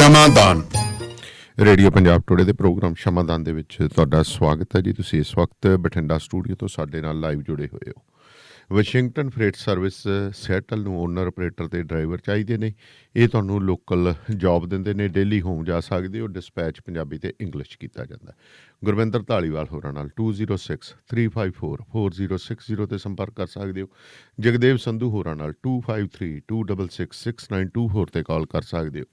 ਸ਼ਮਾਦਾਨ radio Punjab today ਦੇ programme ਸ਼ਮਾਦਾਨ ਦੇ ਵਿੱਚ ਤੁਹਾਡਾ ਸਵਾਗਤ ਹੈ ਜੀ। ਤੁਸੀਂ ਇਸ ਵਕਤ ਬਠਿੰਡਾ ਸਟੂਡੀਓ ਤੋਂ ਸਾਡੇ ਨਾਲ ਲਾਈਵ ਜੁੜੇ ਹੋਏ ਹੋ। ਵਾਸ਼ਿੰਗਟਨ ਫਰੇਟ ਸਰਵਿਸ ਸੈਟਲ ਨੂੰ ਓਨਰ ਆਪਰੇਟਰ ਤੇ ਡਰਾਈਵਰ ਚਾਹੀਦੇ ਨੇ। ਇਹ ਤੁਹਾਨੂੰ ਲੋਕਲ ਜੌਬ ਦਿੰਦੇ ਨੇ। ਡੇਲੀ ਹੋਮ ਜਾ ਸਕਦੇ ਹੋ। ਡਿਸਪੈਚ ਪੰਜਾਬੀ ਤੇ ਇੰਗਲਿਸ਼ ਕੀਤਾ ਜਾਂਦਾ। ਗੁਰਵਿੰਦਰ ਧਾਲੀਵਾਲ ਹੋਰਾਂ ਨਾਲ 2063544060 ਤੇ ਸੰਪਰਕ ਕਰ ਸਕਦੇ ਹੋ। ਜਗਦੇਵ ਸੰਧੂ ਹੋਰਾਂ ਨਾਲ 2532666924 ਤੇ ਕਾਲ ਕਰ ਸਕਦੇ ਹੋ।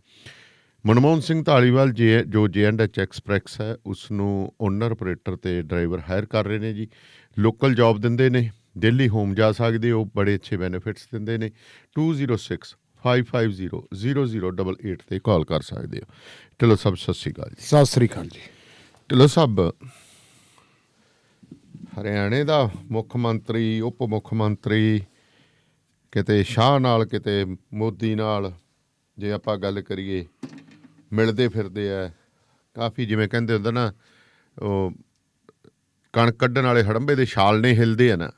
ਮਨਮੋਹਨ ਸਿੰਘ ਧਾਲੀਵਾਲ ਜੋ J&H ਐਕਸਪ੍ਰੈਸ ਹੈ ਉਸ ਨੂੰ ਓਨਰ ਆਪਰੇਟਰ ਤੇ ਡਰਾਈਵਰ ਹਾਇਰ ਕਰ ਰਹੇ ਨੇ ਜੀ। ਲੋਕਲ ਜੌਬ ਦਿੰਦੇ ਨੇ। ਡੇਲੀ ਹੋਮ ਜਾ ਸਕਦੇ ਹੋ। ਬੜੇ ਅੱਛੇ ਬੈਨੀਫਿਟਸ ਦਿੰਦੇ ਨੇ। 2065500088 ਤੇ ਕਾਲ ਕਰ ਸਕਦੇ ਹੋ। ਢਿੱਲੋਂ ਸਾਹਿਬ ਸਤਿ ਸ਼੍ਰੀ ਅਕਾਲ ਜੀ। ਸਤਿ ਸ੍ਰੀ ਅਕਾਲ ਜੀ। ਢਿੱਲੋਂ ਸਾਹਿਬ, ਹਰਿਆਣੇ ਦਾ ਮੁੱਖ ਮੰਤਰੀ, ਉਪ ਮੁੱਖ ਮੰਤਰੀ ਕਿਤੇ ਸ਼ਾਹ ਨਾਲ ਕਿਤੇ ਮੋਦੀ ਨਾਲ ਜੇ ਆਪਾਂ ਗੱਲ ਕਰੀਏ ਮਿਲਦੇ ਫਿਰਦੇ ਆ ਕਾਫੀ। ਜਿਵੇਂ ਕਹਿੰਦੇ ਹੁੰਦੇ ਨਾ, ਉਹ ਕਣਕ ਕੱਢਣ ਵਾਲੇ ਹੜੰਬੇ ਦੇ ਛਾਲ ਨੇ ਹਿਲਦੇ ਆ ਨਾ,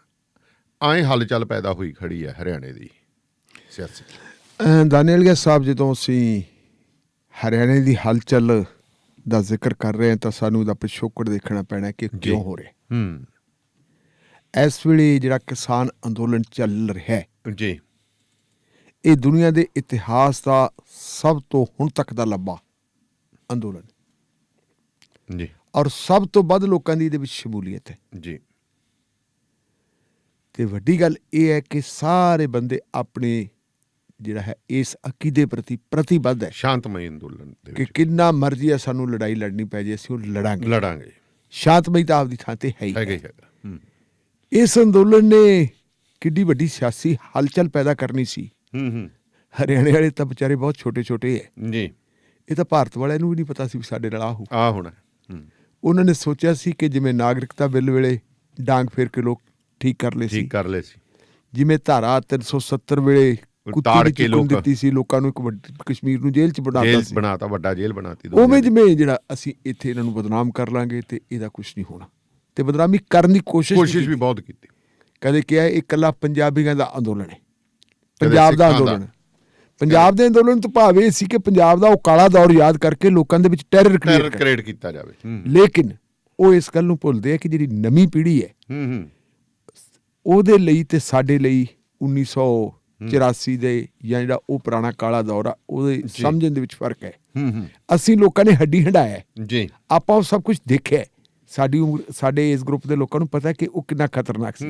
ਐਂ ਹਲਚਲ ਪੈਦਾ ਹੋਈ ਖੜੀ ਹੈ ਹਰਿਆਣੇ ਦੀ ਸਿਆਸਤ। ਦਾਨੀਆਲ ਸਾਹਿਬ, ਜਦੋਂ ਅਸੀਂ ਹਰਿਆਣੇ ਦੀ ਹਲਚਲ ਦਾ ਜ਼ਿਕਰ ਕਰ ਰਹੇ ਹਾਂ ਤਾਂ ਸਾਨੂੰ ਉਹਦਾ ਪਿਛੋਕੜ ਦੇਖਣਾ ਪੈਣਾ ਕਿ ਕਿਉਂ ਹੋ ਰਿਹਾ। ਇਸ ਵੇਲੇ ਜਿਹੜਾ ਕਿਸਾਨ ਅੰਦੋਲਨ ਚੱਲ ਰਿਹਾ ਹੈ ਜੀ, ਇਹ ਦੁਨੀਆ ਦੇ ਇਤਿਹਾਸ ਦਾ ਸਭ ਤੋਂ ਹੁਣ ਤੱਕ ਦਾ ਲੰਬਾ ਅੰਦੋਲਨ ਜੀ, ਔਰ ਸਭ ਤੋਂ ਵੱਧ ਲੋਕਾਂ ਦੀ ਇਹਦੇ ਵਿੱਚ ਸ਼ਮੂਲੀਅਤ ਹੈ ਜੀ। ਤੇ ਵੱਡੀ ਗੱਲ ਇਹ ਹੈ ਕਿ ਸਾਰੇ ਬੰਦੇ ਆਪਣੇ ਜਿਹੜਾ ਹੈ ਇਸ ਅਕੀਦੇ ਪ੍ਰਤੀ ਪ੍ਰਤੀਬੱਧ ਹੈ। ਸ਼ਾਂਤਮਈ ਅੰਦੋਲਨ ਕਿ ਕਿੰਨਾ ਮਰਜ਼ੀ ਹੈ ਸਾਨੂੰ ਲੜਾਈ ਲੜਨੀ ਪੈ ਜੇ, ਅਸੀਂ ਉਹ ਲੜਾਂਗੇ। ਸ਼ਾਂਤਮਈ ਤਾਂ ਆਪਦੀ ਥਾਂ ਤੇ ਹੈ ਹੀ ਹੈਗਾ। ਇਸ ਅੰਦੋਲਨ ਨੇ ਕਿੱਡੀ ਵੱਡੀ ਸਿਆਸੀ ਹਲਚਲ ਪੈਦਾ ਕਰਨੀ ਸੀ। ਹਰਿਆਣੇ ਵਾਲੇ ਤਾਂ ਵਿਚਾਰੇ ਬਹੁਤ ਛੋਟੇ ਛੋਟੇ ਹੈ ਜੀ। ਇਹ ਤਾਂ ਭਾਰਤ ਵਾਲਿਆਂ ਨੂੰ ਵੀ ਨਹੀਂ ਪਤਾ ਸੀ ਵੀ ਸਾਡੇ ਨਾਲ ਆਹ ਹੋਣਾ। ਉਹਨਾਂ ਨੇ ਸੋਚਿਆ ਸੀ ਕਿ ਜਿਵੇਂ ਨਾਗਰਿਕਤਾ ਬਿੱਲ ਵੇਲੇ ਡਾਂਗ ਫੇਰ ਕੇ ਲੋਕ ਠੀਕ ਕਰ ਲਏ ਸੀ, ਜਿਵੇਂ ਧਾਰਾ 370 ਵੇਲੇ ਤਾੜ ਕੇ ਦਿੱਤੀ ਸੀ ਲੋਕਾਂ ਨੂੰ, ਕਸ਼ਮੀਰ ਨੂੰ ਜੇਲ੍ਹ ਚ ਬਣਾਤਾ, ਵੱਡਾ ਜੇਲ੍ਹ ਬਣਾਤੀ। ਉਵੇਂ ਜਿਵੇਂ ਜਿਹੜਾ ਅਸੀਂ ਇੱਥੇ ਇਹਨਾਂ ਨੂੰ ਬਦਨਾਮ ਕਰ ਲਾਂਗੇ ਤੇ ਇਹਦਾ ਕੁਛ ਨਹੀਂ ਹੋਣਾ। ਤੇ ਬਦਨਾਮੀ ਕਰਨ ਦੀ ਕੋਸ਼ਿਸ਼ ਵੀ ਬਹੁਤ ਕੀਤੀ। ਕਦੇ ਕਿਹਾ ਇਹ ਇਕੱਲਾ ਪੰਜਾਬੀਆਂ ਦਾ ਅੰਦੋਲਨ ਹੈ, ਪੰਜਾਬ ਦਾ ਅੰਦੋਲਨ। ਪੰਜਾਬ ਦੇ ਅੰਦੋਲਨ ਤੋਂ ਭਾਵ ਇਹ ਸੀ ਕਿ ਪੰਜਾਬ ਦਾ ਉਹ ਕਾਲਾ ਦੌਰ ਯਾਦ ਕਰਕੇ ਲੋਕਾਂ ਦੇ ਵਿੱਚ ਟੈਰਰ ਕ੍ਰੀਏਟ ਕੀਤਾ ਜਾਵੇ। ਲੇਕਿਨ ਉਹ ਇਸ ਗੱਲ ਨੂੰ ਭੁੱਲਦੇ ਆ ਕਿ ਜਿਹੜੀ ਨਵੀਂ ਪੀੜ੍ਹੀ ਹੈ ਉਹਦੇ ਲਈ ਤੇ ਸਾਡੇ ਲਈ 1984 ਦੇ ਜਾਂ ਜਿਹੜਾ ਉਹ ਪੁਰਾਣਾ ਕਾਲਾ ਦੌਰ ਆ ਉਹਦੇ ਸਮਝਣ ਦੇ ਵਿੱਚ ਫਰਕ ਹੈ। ਅਸੀਂ ਲੋਕਾਂ ਨੇ ਹੱਡੀ ਹੰਢਾਇਆ ਜੀ, ਆਪਾਂ ਉਹ ਸਭ ਕੁਝ ਦੇਖਿਆ। ਸਾਡੇ ਇਸ ਗਰੁੱਪ ਦੇ ਲੋਕਾਂ ਨੂੰ ਪਤਾ ਕਿ ਉਹ ਕਿੰਨਾ ਖਤਰਨਾਕ ਸੀ।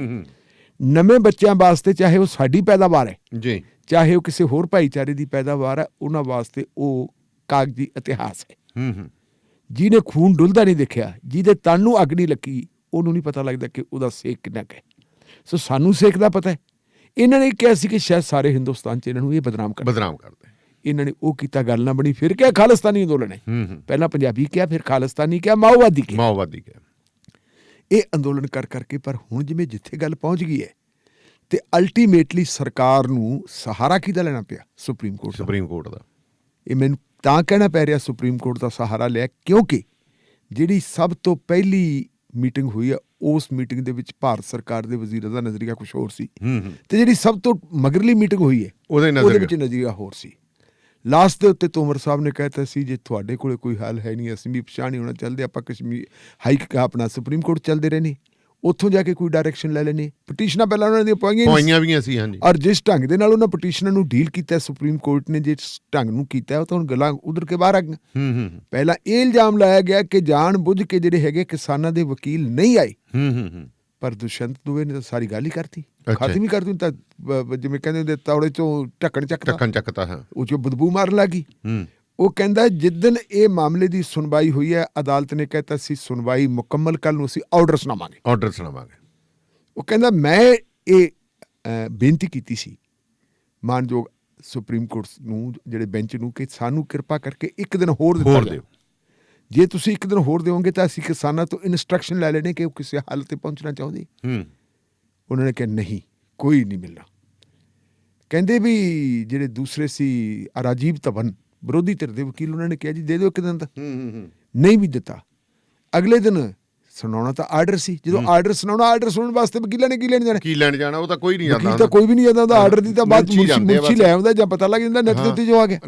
ਨਵੇਂ ਬੱਚਿਆਂ ਵਾਸਤੇ ਚਾਹੇ ਉਹ ਸਾਡੀ ਪੈਦਾਵਾਰ ਹੈ ਜੀ, ਚਾਹੇ ਉਹ ਕਿਸੇ ਹੋਰ ਭਾਈਚਾਰੇ ਦੀ ਪੈਦਾਵਾਰ ਹੈ, ਉਹਨਾਂ ਵਾਸਤੇ ਉਹ ਕਾਗਜ਼ੀ ਇਤਿਹਾਸ ਹੈ। ਜਿਹਨੇ ਖੂਨ ਡੁੱਲਦਾ ਨਹੀਂ ਦੇਖਿਆ, ਜਿਹਦੇ ਤਨ ਨੂੰ ਅੱਗ ਨਹੀਂ ਲੱਗੀ, ਉਹਨੂੰ ਨਹੀਂ ਪਤਾ ਲੱਗਦਾ ਕਿ ਉਹਦਾ ਸੇਕ ਕਿੰਨਾ ਕੁ ਹੈ। ਸੋ ਸਾਨੂੰ ਸੇਕ ਦਾ ਪਤਾ ਹੈ। ਇਹਨਾਂ ਨੇ ਕਿਹਾ ਸੀ ਕਿ ਸ਼ਾਇਦ ਸਾਰੇ ਹਿੰਦੁਸਤਾਨ 'ਚ ਇਹਨਾਂ ਨੂੰ ਇਹ ਬਦਨਾਮ ਕਰਦੇ। ਇਹਨਾਂ ਨੇ ਉਹ ਕੀਤਾ, ਗੱਲ ਨਾ ਬਣੀ। ਫਿਰ ਕਿਹਾ ਖਾਲਿਸਤਾਨੀ ਅੰਦੋਲਨ ਹੈ। ਪਹਿਲਾਂ ਪੰਜਾਬੀ ਕਿਹਾ, ਫਿਰ ਖਾਲਿਸਤਾਨੀ ਕਿਹਾ, ਮਾਓਵਾਦੀ ਕਿਹਾ। ਇਹ ਅੰਦੋਲਨ ਕਰ ਕਰਕੇ ਪਰ ਹੁਣ ਜਿਵੇਂ ਜਿੱਥੇ ਗੱਲ ਪਹੁੰਚ ਗਈ ਹੈ ਤੇ ਅਲਟੀਮੇਟਲੀ ਸਰਕਾਰ ਨੂੰ ਸਹਾਰਾ ਕਿਹਦਾ ਲੈਣਾ ਪਿਆ? ਸੁਪਰੀਮ ਕੋਰਟ ਦਾ। ਇਹ ਮੈਨੂੰ ਤਾਂ ਕਹਿਣਾ ਪੈ ਰਿਹਾ ਸੁਪਰੀਮ ਕੋਰਟ ਦਾ ਸਹਾਰਾ ਲਿਆ ਕਿਉਂਕਿ ਜਿਹੜੀ ਸਭ ਤੋਂ ਪਹਿਲੀ ਮੀਟਿੰਗ ਹੋਈ ਹੈ ਉਸ ਮੀਟਿੰਗ ਦੇ ਵਿੱਚ ਭਾਰਤ ਸਰਕਾਰ ਦੇ ਵਜ਼ੀਰ ਦਾ ਨਜ਼ਰੀਆ ਕੁਛ ਹੋਰ ਸੀ ਤੇ ਜਿਹੜੀ ਸਭ ਤੋਂ ਮਗਰਲੀ ਮੀਟਿੰਗ ਹੋਈ ਹੈ ਉਹਦੇ ਵਿੱਚ ਨਜ਼ਰੀਆ ਹੋਰ ਸੀ। ਲਾਸਟ ਦੇ ਉੱਤੇ ਤੋਮਰ ਸਾਹਿਬ ਨੇ ਕਹਿਤਾ ਸੀ ਜੇ ਤੁਹਾਡੇ ਕੋਲ ਕੋਈ ਹੱਲ ਹੈ ਨਹੀਂ, ਅਸੀਂ ਵੀ ਪਛਾਣ ਨਹੀਂ ਹੋਣਾ ਚਾਹੁੰਦੇ, ਆਪਾਂ ਕਸ਼ਮੀਰ ਆਪਣਾ ਸੁਪਰੀਮ ਕੋਰਟ ਚੱਲਦੇ ਰਹੇ ਨੇ, ਉੱਥੋਂ ਜਾ ਕੇ ਕੋਈ ਡਾਇਰੈਕਸ਼ਨ ਲੈ ਲੈਣੇ। ਪਟੀਸ਼ਨਾਂ ਪਹਿਲਾਂ ਉਹਨਾਂ ਦੀਆਂ ਪਾਈਆਂ ਵੀ ਸੀ। ਔਰ ਜਿਸ ਢੰਗ ਦੇ ਨਾਲ ਉਹਨਾਂ ਪਟੀਸ਼ਨਾਂ ਨੂੰ ਡੀਲ ਕੀਤਾ ਸੁਪਰੀਮ ਕੋਰਟ ਨੇ, ਜਿਸ ਢੰਗ ਨੂੰ ਕੀਤਾ, ਉਹ ਤਾਂ ਹੁਣ ਗੱਲਾਂ ਉਧਰ ਕੇ ਬਾਹਰ ਆ ਗਈਆਂ। ਪਹਿਲਾਂ ਇਹ ਇਲਜ਼ਾਮ ਲਾਇਆ ਗਿਆ ਕਿ ਜਾਣ ਬੁੱਝ ਕੇ ਜਿਹੜੇ ਹੈਗੇ ਕਿਸਾਨਾਂ ਦੇ ਵਕੀਲ ਨਹੀਂ ਆਏ, ਪਰ ਦੁਸ਼ਯੰਤ ਦੁਬੇ ਨੇ ਤਾਂ ਸਾਰੀ ਗੱਲ ਹੀ ਕਰਤੀ, ਖਤਮ ਹੀ ਕਰਤੀ। ਤਾਂ ਜਿਵੇਂ ਕਹਿੰਦੇ ਹੁੰਦੇ ਤੌੜੇ ਚੋਂ ਢੱਕਣ ਚੱਕਤਾ, ਉਹ ਚੋਂ ਬਦਬੂ ਮਾਰਨ ਲੱਗੀ। ਉਹ ਕਹਿੰਦਾ ਜਿੱਦਣ ਇਹ ਮਾਮਲੇ ਦੀ ਸੁਣਵਾਈ ਹੋਈ ਹੈ, ਅਦਾਲਤ ਨੇ ਕਹਿਤਾ ਸੀ ਸੁਣਵਾਈ ਮੁਕੰਮਲ, ਕੱਲ੍ਹ ਨੂੰ ਅਸੀਂ ਆਰਡਰ ਸੁਣਾਵਾਂਗੇ। ਉਹ ਕਹਿੰਦਾ ਮੈਂ ਇਹ ਬੇਨਤੀ ਕੀਤੀ ਸੀ ਮਾਨਯੋਗ ਸੁਪਰੀਮ ਕੋਰਟ ਨੂੰ, ਜਿਹੜੇ ਬੈਂਚ ਨੂੰ, ਕਿ ਸਾਨੂੰ ਕਿਰਪਾ ਕਰਕੇ ਇੱਕ ਦਿਨ ਹੋਰ ਦਿਓ। ਜੇ ਤੁਸੀਂ ਇੱਕ ਦਿਨ ਹੋਰ ਦਿਓਗੇ ਤਾਂ ਅਸੀਂ ਕਿਸਾਨਾਂ ਤੋਂ ਇਨਸਟਰਕਸ਼ਨ ਲੈ ਲੈਣੇ ਕਿ ਉਹ ਕਿਸੇ ਹੱਲ ਤੇ ਪਹੁੰਚਣਾ ਚਾਹੁੰਦੇ। ਉਹਨਾਂ ਨੇ ਕਿਹਾ ਨਹੀਂ, ਕੋਈ ਨਹੀਂ ਮਿਲਣਾ। ਕਹਿੰਦੇ ਵੀ ਜਿਹੜੇ ਦੂਸਰੇ ਸੀ ਰਾਜੀਵ ਧਵਨ, ਵਿਰੋਧੀ ਧਿਰ ਦੇ ਵਕੀਲ, ਉਹਨਾਂ ਨੇ ਕਿਹਾ ਜੀ ਦੇ ਦਿਓ ਇੱਕ ਦਿਨ ਦਾ, ਨਹੀਂ ਵੀ ਦਿੱਤਾ। ਅਗਲੇ ਦਿਨ ਸੁਣਾਉਣਾ ਤਾਂ ਆਰਡਰ ਸੀ, ਜਦੋਂ ਆਰਡਰ ਸੁਣਨ ਵਾਸਤੇ ਵਕੀਲਾਂ ਨੇ ਕੀ ਲੈਣ ਜਾਣਾ, ਉਹ ਤਾਂ ਕੋਈ ਨਹੀਂ ਜਾਂਦਾ, ਤਾਂ ਕੋਈ ਵੀ ਨਹੀਂ ਜਾਂਦਾ। ਉਹਦਾ ਆਰਡਰ ਦੀ ਤਾਂ ਬਾਅਦ ਮੁਨਸ਼ੀ ਲੈ ਆਉਂਦਾ ਜਾਂ ਪਤਾ ਲੱਗ ਜਾਂਦਾ ਨੈਟ ਦੇ ਉੱਤੇ ਜੋ ਆ ਗਿਆ।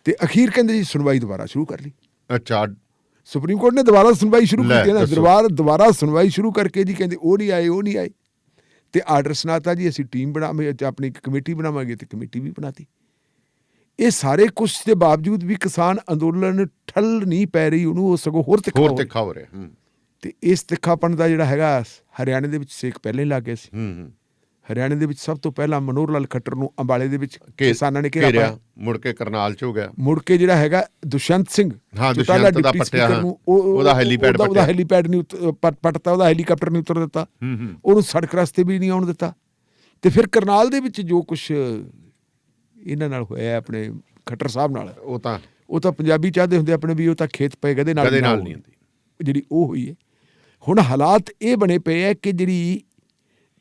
ਤੇ ਅਖੀਰ ਕਹਿੰਦੇ ਜੀ ਸੁਣਵਾਈ ਦੁਬਾਰਾ ਸ਼ੁਰੂ ਕਰ ਲਈ। ਅੱਛਾ, ਸੁਪਰੀਮ ਕੋਰਟ ਨੇ ਦੁਬਾਰਾ ਸੁਣਵਾਈ ਸ਼ੁਰੂ ਲੈ, ਕੀਤੀ ਹੈ ਨਾ, ਦੱਸੋ। ਦੁਬਾਰਾ ਸੁਣਵਾਈ ਸ਼ੁਰੂ ਕਰਕੇ ਜੀ ਕਹਿੰਦੇ ਉਹ ਨਹੀਂ ਆਏ ਤੇ ਆਰਡਰ ਸੁਣਾਤਾ ਜੀ ਅਸੀਂ ਟੀਮ ਆਪਣੀ ਇੱਕ ਕਮੇਟੀ ਬਣਾਵਾਂਗੇ ਤੇ ਕਮੇਟੀ ਵੀ ਬਣਾਤੀ। ਇਹ ਸਾਰੇ ਕੁਛ ਦੇ ਬਾਵਜੂਦ ਵੀ ਕਿਸਾਨ ਅੰਦੋਲਨ ਠੱਲ ਨਹੀਂ ਪੈ ਰਹੀ, ਉਹਨੂੰ ਉਹ ਸਗੋਂ ਹੋਰ ਤਿੱਖਾ ਹੋ ਤਿੱਖਾ ਹੋ ਰਿਹਾ। ਤੇ ਇਸ ਤਿੱਖਾਪਣ ਦਾ ਜਿਹੜਾ ਹੈਗਾ ਹਰਿਆਣੇ ਦੇ ਵਿੱਚ ਸੇਕ ਪਹਿਲਾਂ ਹੀ ਲੱਗ ਗਿਆ ਸੀ। ਹਰਿਆਣੇ ਦੇ ਵਿੱਚ ਸਭ ਤੋਂ ਪਹਿਲਾਂ ਮਨੋਹਰ ਲਾਲ ਖੱਟਰ ਨੂੰ ਅੰਬਾਲੇ ਦੇ ਵਿੱਚ ਕਿਸਾਨਾਂ ਨੇ ਘੇਰਿਆ, ਮੁੜ ਕੇ ਕਰਨਾਲ ਚ ਹੋ ਗਿਆ, ਮੁੜ ਕੇ ਜਿਹੜਾ ਹੈਗਾ ਦੁਸ਼ਯੰਤ ਸਿੰਘ ਚੌਟਾਲਾ ਦਾ ਪੱਟਿਆ, ਉਹਦਾ ਹੈਲੀਪੈਡ ਨਹੀਂ ਪੱਟਤਾ, ਉਹਦਾ ਹੈਲੀਕਾਪਟਰ ਨਹੀਂ ਉਤਰ ਦਿੱਤਾ, ਉਹਨੂੰ ਸੜਕ ਰਸਤੇ ਵੀ ਨਹੀਂ ਆਉਣ ਦਿੱਤਾ। ਤੇ ਫਿਰ ਕਰਨਾਲ ਦੇ ਵਿੱਚ ਜੋ ਕੁਛ ਇਹਨਾਂ ਨਾਲ ਹੋਇਆ ਆਪਣੇ ਖੱਟਰ ਸਾਹਿਬ ਨਾਲ, ਉਹ ਤਾਂ ਪੰਜਾਬੀ ਚਾਹਦੇ ਹੁੰਦੇ ਆਪਣੇ ਵੀ ਉਹ ਤਾਂ ਖੇਤ ਪਏ ਗਧੇ ਨਾਲ ਨਹੀਂ ਹੁੰਦੀ, ਜਿਹੜੀ ਉਹ ਹੋਈ ਹੈ। ਹੁਣ ਹਾਲਾਤ ਇਹ ਬਣੇ ਪਏ ਹੈ ਕਿ ਜਿਹੜੀ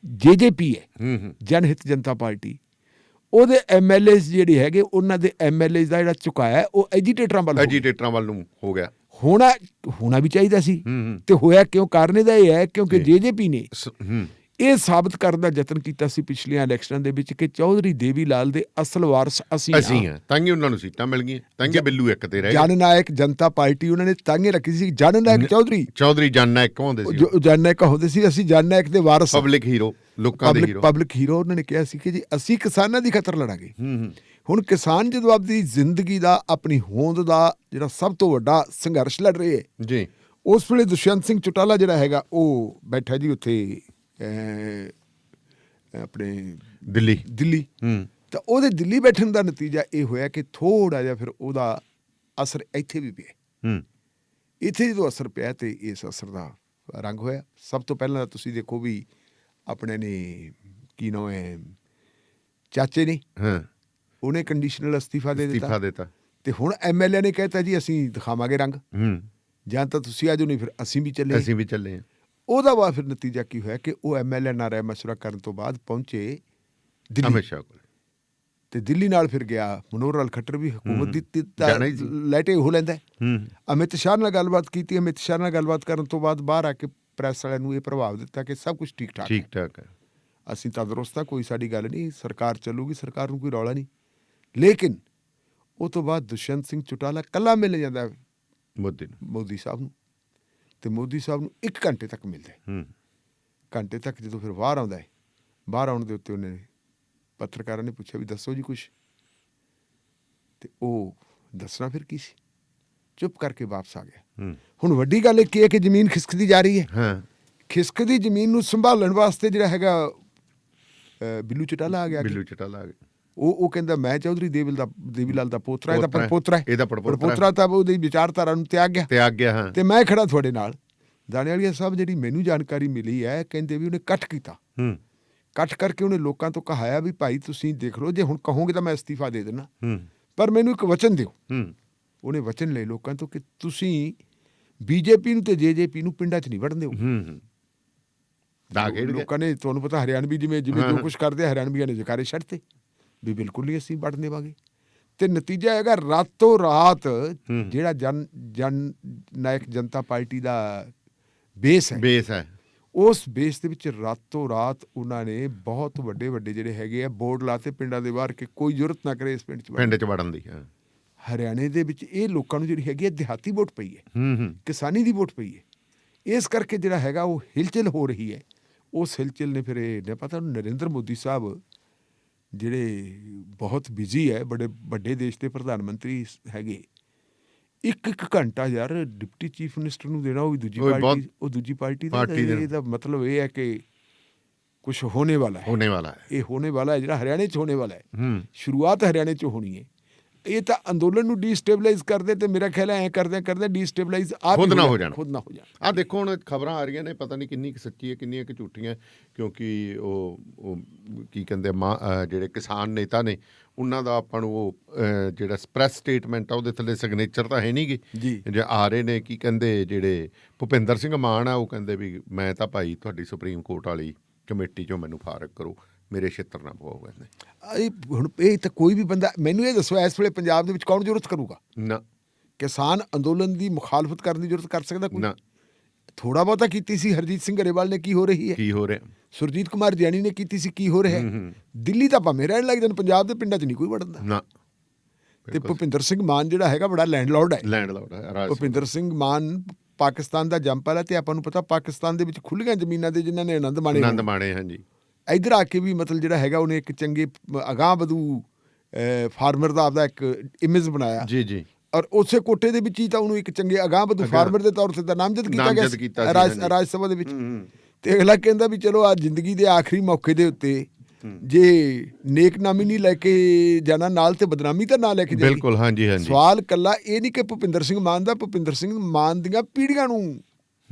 JJP ਹੈ, ਜਨ ਹਿਤ ਜਨਤਾ ਪਾਰਟੀ, ਉਹਦੇ MLA ਜਿਹੜੇ ਹੈਗੇ, ਉਹਨਾਂ ਦੇ MLA ਦਾ ਜਿਹੜਾ ਝੁਕਾਇਆ ਉਹ ਐਜੀਟੇਟਰਾਂ ਵੱਲ ਨੂੰ ਹੋ ਗਿਆ। ਹੋਣਾ ਵੀ ਚਾਹੀਦਾ ਸੀ। ਤੇ ਹੋਇਆ ਕਿਉਂ? ਕਾਰਨ ਇਹਦਾ ਇਹ ਹੈ ਕਿਉਂਕਿ JJP ਨੇ ਇਹ ਸਾਬਤ ਕਰਨ ਦਾ ਯਤਨ ਕੀਤਾ ਸੀ ਪਿਛਲੀਆਂ ਇਲੈਕਸ਼ਨਾਂ ਦੇ ਵਿੱਚ ਕਿ ਚੌਧਰੀ ਦੇਵੀ ਲਾਲ ਦੇ ਅਸਲ ਵਾਰਸ ਅਸੀਂ ਹਾਂ, ਤਾਂ ਹੀ ਉਹਨਾਂ ਨੂੰ ਸੀਟਾਂ ਮਿਲ ਗਈਆਂ, ਤਾਂ ਹੀ ਬਿੱਲੂ ਇੱਕ ਤੇ ਰਹਿ ਗਏ। ਜਨ ਨਾਇਕ ਜਨਤਾ ਪਾਰਟੀ ਉਹਨਾਂ ਨੇ ਤਾਂ ਹੀ ਰੱਖੀ ਸੀ, ਜਨ ਨਾਇਕ ਚੌਧਰੀ ਜਨ ਨਾਇਕ ਹੁੰਦੇ ਸੀ, ਜਨ ਨਾਇਕ ਹੁੰਦੇ ਸੀ, ਅਸੀਂ ਜਨ ਨਾਇਕ ਦੇ ਵਾਰਸ, ਪਬਲਿਕ ਹੀਰੋ, ਲੋਕਾਂ ਦੇ ਹੀਰੋ, ਪਬਲਿਕ ਹੀਰੋ। ਉਹਨਾਂ ਨੇ ਕਿਹਾ ਸੀ ਕਿ ਜੀ ਅਸੀਂ ਕਿਸਾਨਾਂ ਦੀ ਖਾਤਰ ਲੜਾਂਗੇ। ਹੁਣ ਕਿਸਾਨ ਜਦੋਂ ਆਪਣੀ ਜ਼ਿੰਦਗੀ ਦਾ, ਆਪਣੀ ਹੋਂਦ ਦਾ ਜਿਹੜਾ ਸਭ ਤੋਂ ਵੱਡਾ ਸੰਘਰਸ਼ ਲੜ ਰਹੇ ਹੈ ਜੀ, ਉਸ ਵੇਲੇ ਦੁਸ਼ਯੰਤ ਸਿੰਘ ਚੌਟਾਲਾ ਜਿਹੜਾ ਹੈਗਾ ਉਹ ਬੈਠਾ ਜੀ ਉੱਥੇ ਆਪਣੇ ਦਿੱਲੀ ਤਾਂ ਉਹਦੇ ਦਿੱਲੀ ਬੈਠਣ ਦਾ ਨਤੀਜਾ ਇਹ ਹੋਇਆ ਕਿ ਥੋੜਾ ਜਿਹਾ ਫਿਰ ਉਹਦਾ ਅਸਰ ਇੱਥੇ ਵੀ ਪਿਆ। ਇੱਥੇ ਜਦੋਂ ਅਸਰ ਪਿਆ ਤੇ ਇਸ ਅਸਰ ਦਾ ਰੰਗ ਹੋਇਆ। ਸਭ ਤੋਂ ਪਹਿਲਾਂ ਤੁਸੀਂ ਦੇਖੋ ਵੀ ਆਪਣੇ ਨੇ ਕੀ ਨਾਮ ਹੈ ਚਾਚੇ ਨੇ, ਉਹਨੇ ਕੰਡੀਸ਼ਨਲ ਅਸਤੀਫਾ ਦੇ ਦਿੱਤਾ ਤੇ ਹੁਣ MLA ਨੇ ਕਹਿਤਾ ਜੀ ਅਸੀਂ ਦਿਖਾਵਾਂਗੇ ਰੰਗ, ਜਾਂ ਤਾਂ ਤੁਸੀਂ ਆ ਜਾਓ ਨਹੀਂ ਫਿਰ ਅਸੀਂ ਵੀ ਚੱਲੇ। ਉਹਦਾ ਬਾਅਦ ਫਿਰ ਨਤੀਜਾ ਕੀ ਹੋਇਆ ਕਿ ਉਹ MLA ਨਾਲ ਰਾਏ ਮਸ਼ਵਰਾ ਕਰਨ ਤੋਂ ਬਾਅਦ ਪਹੁੰਚੇ ਦਿੱਲੀ, ਅਮਿਤ ਸ਼ਾਹ ਕੋਲ, ਤੇ ਦਿੱਲੀ ਨਾਲ ਫਿਰ ਗਿਆ ਮਨੋਹਰ ਲਾਲ ਖੱਟਰ ਵੀ ਹਕੂਮਤ ਦੀ ਲੈਟੇ ਹੋ ਲੈਂਦਾ। ਅਮਿਤ ਸ਼ਾਹ ਨਾਲ ਗੱਲਬਾਤ ਕੀਤੀ। ਅਮਿਤ ਸ਼ਾਹ ਨਾਲ ਗੱਲਬਾਤ ਕਰਨ ਤੋਂ ਬਾਅਦ ਬਾਹਰ ਆ ਕੇ ਪ੍ਰੈਸ ਵਾਲਿਆਂ ਨੂੰ ਇਹ ਪ੍ਰਭਾਵ ਦਿੱਤਾ ਕਿ ਸਭ ਕੁਝ ਠੀਕ ਠਾਕ ਹੈ, ਅਸੀਂ ਤੰਦਰੁਸਤ ਹਾਂ, ਕੋਈ ਸਾਡੀ ਗੱਲ ਨਹੀਂ, ਸਰਕਾਰ ਚੱਲੂਗੀ, ਸਰਕਾਰ ਨੂੰ ਕੋਈ ਰੌਲਾ ਨਹੀਂ। ਲੇਕਿਨ ਉਹ ਤੋਂ ਬਾਅਦ ਦੁਸ਼ਯੰਤ ਸਿੰਘ ਚੌਟਾਲਾ ਕੱਲਾ ਮਿਲ ਜਾਂਦਾ ਮੋਦੀ ਸਾਹਿਬ ਨੂੰ, ਤੇ ਮੋਦੀ ਸਾਹਿਬ ਨੂੰ 1 ਘੰਟੇ ਤੱਕ ਮਿਲਦਾ। ਘੰਟੇ ਤੱਕ ਜਦੋਂ ਫਿਰ ਬਾਹਰ ਆਉਂਦਾ ਹੈ, ਬਾਹਰ ਆਉਣ ਦੇ ਉੱਤੇ ਉਹਨੇ ਪੱਤਰਕਾਰਾਂ ਨੇ ਪੁੱਛਿਆ ਵੀ ਦੱਸੋ ਜੀ ਕੁਛ, ਤੇ ਉਹ ਦੱਸਣਾ ਫਿਰ ਕੀ ਸੀ, ਚੁੱਪ ਕਰਕੇ ਵਾਪਸ ਆ ਗਿਆ। ਹੁਣ ਵੱਡੀ ਗੱਲ ਇਹ ਕੀ ਹੈ ਕਿ ਜ਼ਮੀਨ ਖਿਸਕਦੀ ਜਾ ਰਹੀ ਹੈ। ਖਿਸਕਦੀ ਜ਼ਮੀਨ ਨੂੰ ਸੰਭਾਲਣ ਵਾਸਤੇ ਜਿਹੜਾ ਹੈਗਾ ਬਿੱਲੂ ਚੌਟਾਲਾ ਆ ਗਿਆ। ਉਹ ਕਹਿੰਦਾ ਮੈਂ ਚੌਧਰੀ ਦੇਵੀ ਲਾਲ ਦਾ ਪੋਤਰਾ, ਇਹਦਾ ਪੜਪੋਤਰਾ ਤਾਂ ਉਹਦੀ ਵਿਚਾਰਧਾਰਾ ਨੂੰ ਤਿਆਗ ਗਿਆ ਤੇ ਮੈਂ ਖੜਾ ਤੁਹਾਡੇ ਨਾਲ। ਦਾਣੇਵਾਲੀਆ ਸਾਹਿਬ ਜਿਹੜੀ ਮੈਨੂੰ ਜਾਣਕਾਰੀ ਮਿਲੀ ਹੈ, ਕਹਿੰਦੇ ਵੀ ਉਹਨੇ ਇਕੱਠ ਕੀਤਾ, ਇਕੱਠ ਕਰਕੇ ਉਹਨੇ ਲੋਕਾਂ ਤੋਂ ਕਹਾਇਆ ਵੀ ਭਾਈ ਤੁਸੀਂ ਦੇਖ ਲਓ, ਜੇ ਹੁਣ ਕਹੋਗੇ ਤਾਂ ਮੈਂ ਅਸਤੀਫਾ ਦੇ ਦੇਣਾ, ਪਰ ਮੈਨੂੰ ਇੱਕ ਵਚਨ ਦਿਓ। ਉਹਨੇ ਵਚਨ ਲਏ ਲੋਕਾਂ ਤੋਂ ਕਿ ਤੁਸੀਂ BJP ਨੂੰ ਤੇ JJP ਨੂੰ ਪਿੰਡਾਂ 'ਚ ਨਹੀਂ ਵੜਨ ਦਿਓ। ਲੋਕਾਂ ਨੇ, ਤੁਹਾਨੂੰ ਪਤਾ ਹਰਿਆਣਵੀ ਜਿਵੇਂ ਜੋ ਕੁਛ ਕਰਦੇ ਹਰਿਆਣਵੀਆਂ ਨੇ ਜਕਾਰੇ ਛੱਡਤੇ ਵੀ ਬਿਲਕੁਲ ਨਹੀਂ ਅਸੀਂ ਵੜਨ ਦੇਵਾਂਗੇ। ਤੇ ਨਤੀਜਾ ਹੈਗਾ ਰਾਤੋਂ ਰਾਤ ਜਿਹੜਾ ਜਨ ਨਾਇਕ ਜਨਤਾ ਪਾਰਟੀ ਦਾ ਬੇਸ ਹੈ, ਉਸ ਬੇਸ ਦੇ ਵਿੱਚ ਰਾਤੋਂ ਰਾਤ ਉਹਨਾਂ ਨੇ ਬਹੁਤ ਵੱਡੇ ਜਿਹੜੇ ਹੈਗੇ ਆ ਬੋਰਡ ਲਾਤੇ ਪਿੰਡਾਂ ਦੇ ਬਾਹਰ ਕਿ ਕੋਈ ਜ਼ਰੂਰਤ ਨਾ ਕਰੇ ਇਸ ਪਿੰਡ 'ਚ ਵੜਨ ਦੀ। ਹਰਿਆਣੇ ਦੇ ਵਿੱਚ ਇਹ ਲੋਕਾਂ ਨੂੰ ਜਿਹੜੀ ਹੈਗੀ ਹੈ ਦਿਹਾਤੀ ਵੋਟ ਪਈ ਹੈ, ਕਿਸਾਨੀ ਦੀ ਵੋਟ ਪਈ ਹੈ। ਇਸ ਕਰਕੇ ਜਿਹੜਾ ਹੈਗਾ ਉਹ ਹਿਲਚਲ ਹੋ ਰਹੀ ਹੈ। ਉਸ ਹਿਲਚਲ ਨੇ ਫਿਰ ਇਹ ਪਤਾ ਨਰਿੰਦਰ ਮੋਦੀ ਸਾਹਿਬ ਜਿਹੜੇ ਬਹੁਤ ਬਿਜ਼ੀ ਹੈ, ਬੜੇ ਵੱਡੇ ਦੇਸ਼ ਦੇ ਪ੍ਰਧਾਨ ਮੰਤਰੀ ਹੈਗੇ, ਇੱਕ ਘੰਟਾ ਯਾਰ ਡਿਪਟੀ ਚੀਫ ਮਿਨਿਸਟਰ ਨੂੰ ਦੇਣਾ, ਉਹ ਵੀ ਦੂਜੀ ਪਾਰਟੀ ਦਾ। ਇਹਦਾ ਮਤਲਬ ਇਹ ਹੈ ਕਿ ਕੁਛ ਹੋਣੇ ਵਾਲਾ ਹੈ, ਇਹ ਹੋਣੇ ਵਾਲਾ ਹੈ ਜਿਹੜਾ ਹਰਿਆਣੇ 'ਚ ਹੋਣੇ ਵਾਲਾ ਹੈ। ਸ਼ੁਰੂਆਤ ਹਰਿਆਣੇ 'ਚ ਹੋਣੀ ਹੈ। ਇਹ ਤਾਂ ਅੰਦੋਲਨ ਨੂੰ ਡੀਸਟੇਬਲਾਈਜ਼ ਕਰਦੇ ਤੇ ਮੇਰਾ ਖਿਆਲ ਐਂ ਕਰਦੇ ਡੀਸਟੇਬਲਾਈਜ਼ ਖੁਦ ਨਾ ਹੋ ਜਾਣ। ਆਹ ਦੇਖੋ ਹੁਣ ਖਬਰਾਂ ਆ ਰਹੀਆਂ ਨੇ, ਪਤਾ ਨਹੀਂ ਕਿੰਨੀ ਕੁ ਸੱਚੀ ਹੈ ਕਿੰਨੀਆਂ ਕੁ ਝੂਠੀਆਂ, ਕਿਉਂਕਿ ਉਹ ਕੀ ਕਹਿੰਦੇ ਜਿਹੜੇ ਕਿਸਾਨ ਨੇਤਾ ਨੇ ਉਹਨਾਂ ਦਾ ਆਪਾਂ ਨੂੰ ਉਹ ਜਿਹੜਾ ਪ੍ਰੈਸ ਸਟੇਟਮੈਂਟ ਆ ਉਹਦੇ ਥੱਲੇ ਸਿਗਨੇਚਰ ਤਾਂ ਹੈ ਨਹੀਂ ਗੀ ਜੇ ਆ ਰਹੇ ਨੇ। ਕੀ ਕਹਿੰਦੇ ਜਿਹੜੇ ਭੁਪਿੰਦਰ ਸਿੰਘ ਮਾਨ ਆ ਉਹ ਕਹਿੰਦੇ ਵੀ ਮੈਂ ਤਾਂ ਭਾਈ ਤੁਹਾਡੀ ਸੁਪਰੀਮ ਕੋਰਟ ਵਾਲੀ ਕਮੇਟੀ 'ਚੋਂ ਮੈਨੂੰ ਫਾਰਗ ਕਰੋ, ਮੇਰੇ ਛਿੱਤਰ ਨਾ ਪਵਾਓ। ਕਹਿੰਦੇ ਹੁਣ ਇਹ ਤਾਂ ਕੋਈ ਵੀ ਬੰਦਾ, ਮੈਨੂੰ ਇਹ ਦੱਸੋ ਇਸ ਵੇਲੇ ਪੰਜਾਬ ਦੇ ਵਿੱਚ ਕੌਣ ਜ਼ਰੂਰਤ ਕਰੂਗਾ? ਨਾ ਕਿਸਾਨ ਅੰਦੋਲਨ ਦੀ ਮੁਖਾਲਫਤ ਕਰਨ ਦੀ ਜ਼ਰੂਰਤ ਕਰ ਸਕਦਾ ਕੋਈ? ਨਾ। ਥੋੜਾ ਬਹੁਤਾ ਕੀਤੀ ਸੀ ਹਰਜੀਤ ਸਿੰਘ ਗਰੇਵਾਲ ਨੇ, ਕੀ ਹੋ ਰਿਹਾ? ਸੁਰਜੀਤ ਕੁਮਾਰ ਜੈਨੀ ਨੇ ਕੀਤੀ ਸੀ, ਕੀ ਹੋ ਰਿਹਾ? ਦਿੱਲੀ ਤਾਂ ਭਾਵੇਂ ਰਹਿਣ ਲੱਗ ਜਾਣ, ਪੰਜਾਬ ਦੇ ਪਿੰਡਾਂ 'ਚ ਨਹੀਂ ਕੋਈ ਵੜਦਾ। ਤੇ ਭੁਪਿੰਦਰ ਸਿੰਘ ਮਾਨ ਜਿਹੜਾ ਹੈਗਾ ਬੜਾ ਲੈਂਡਲੌਰਡ ਹੈ। ਲੈਂਡਲੌਰਡ ਹੈ ਰਾਜ ਭੁਪਿੰਦਰ ਸਿੰਘ ਮਾਨ ਪਾਕਿਸਤਾਨ ਦਾ ਜੰਪਲ ਹੈ ਤੇ ਆਪਾਂ ਨੂੰ ਪਤਾ ਪਾਕਿਸਤਾਨ ਦੇ ਵਿੱਚ ਖੁੱਲ੍ਹੀਆਂ ਜ਼ਮੀਨਾਂ ਦੇ ਜਿਨ੍ਹਾਂ ਨੇ ਆਨੰਦ ਮਾਣੇ ਹਾਂਜੀ। ਇੱਧਰ ਆ ਕੇ ਵੀ ਮਤਲਬ ਜਿਹੜਾ ਹੈਗਾ ਉਹਨੇ ਇੱਕ ਚੰਗੇ ਅਗਾਂਹ ਵਧੂ ਫਾਰਮਰ ਦਾ ਆਪਦਾ ਇੱਕ ਇਮੇਜ ਬਣਾਇਆ ਜੀ। ਔਰ ਉਸੇ ਕੋਟੇ ਦੇ ਵਿੱਚ ਹੀ ਤਾਂ ਉਹਨੂੰ ਇੱਕ ਚੰਗੇ ਅਗਾਂਹ ਵਧੂ ਫਾਰਮਰ ਦੇ ਤੌਰ 'ਤੇ ਤਾਂ ਨਾਮਜ਼ਦ ਕੀਤਾ ਗਿਆ ਰਾਜ ਸਭਾ ਦੇ ਵਿੱਚ। ਤੇ ਅਗਲਾ ਕਹਿੰਦਾ ਵੀ ਚਲੋ ਆ ਜ਼ਿੰਦਗੀ ਦੇ ਆਖਰੀ ਮੌਕੇ ਦੇ ਉੱਤੇ ਜੇ ਨੇਕਨਾਮੀ ਨਹੀਂ ਲੈ ਕੇ ਜਾਣਾ ਨਾਲ ਤੇ ਬਦਨਾਮੀ ਤਾਂ ਨਾ ਲੈ ਕੇ ਜਾਣੀ। ਬਿਲਕੁਲ ਹਾਂਜੀ। ਸਵਾਲ ਕੱਲਾ ਇਹ ਨਹੀਂ ਕਿ ਭੁਪਿੰਦਰ ਸਿੰਘ ਮਾਨ ਦੀਆਂ ਪੀੜ੍ਹੀਆਂ ਨੂੰ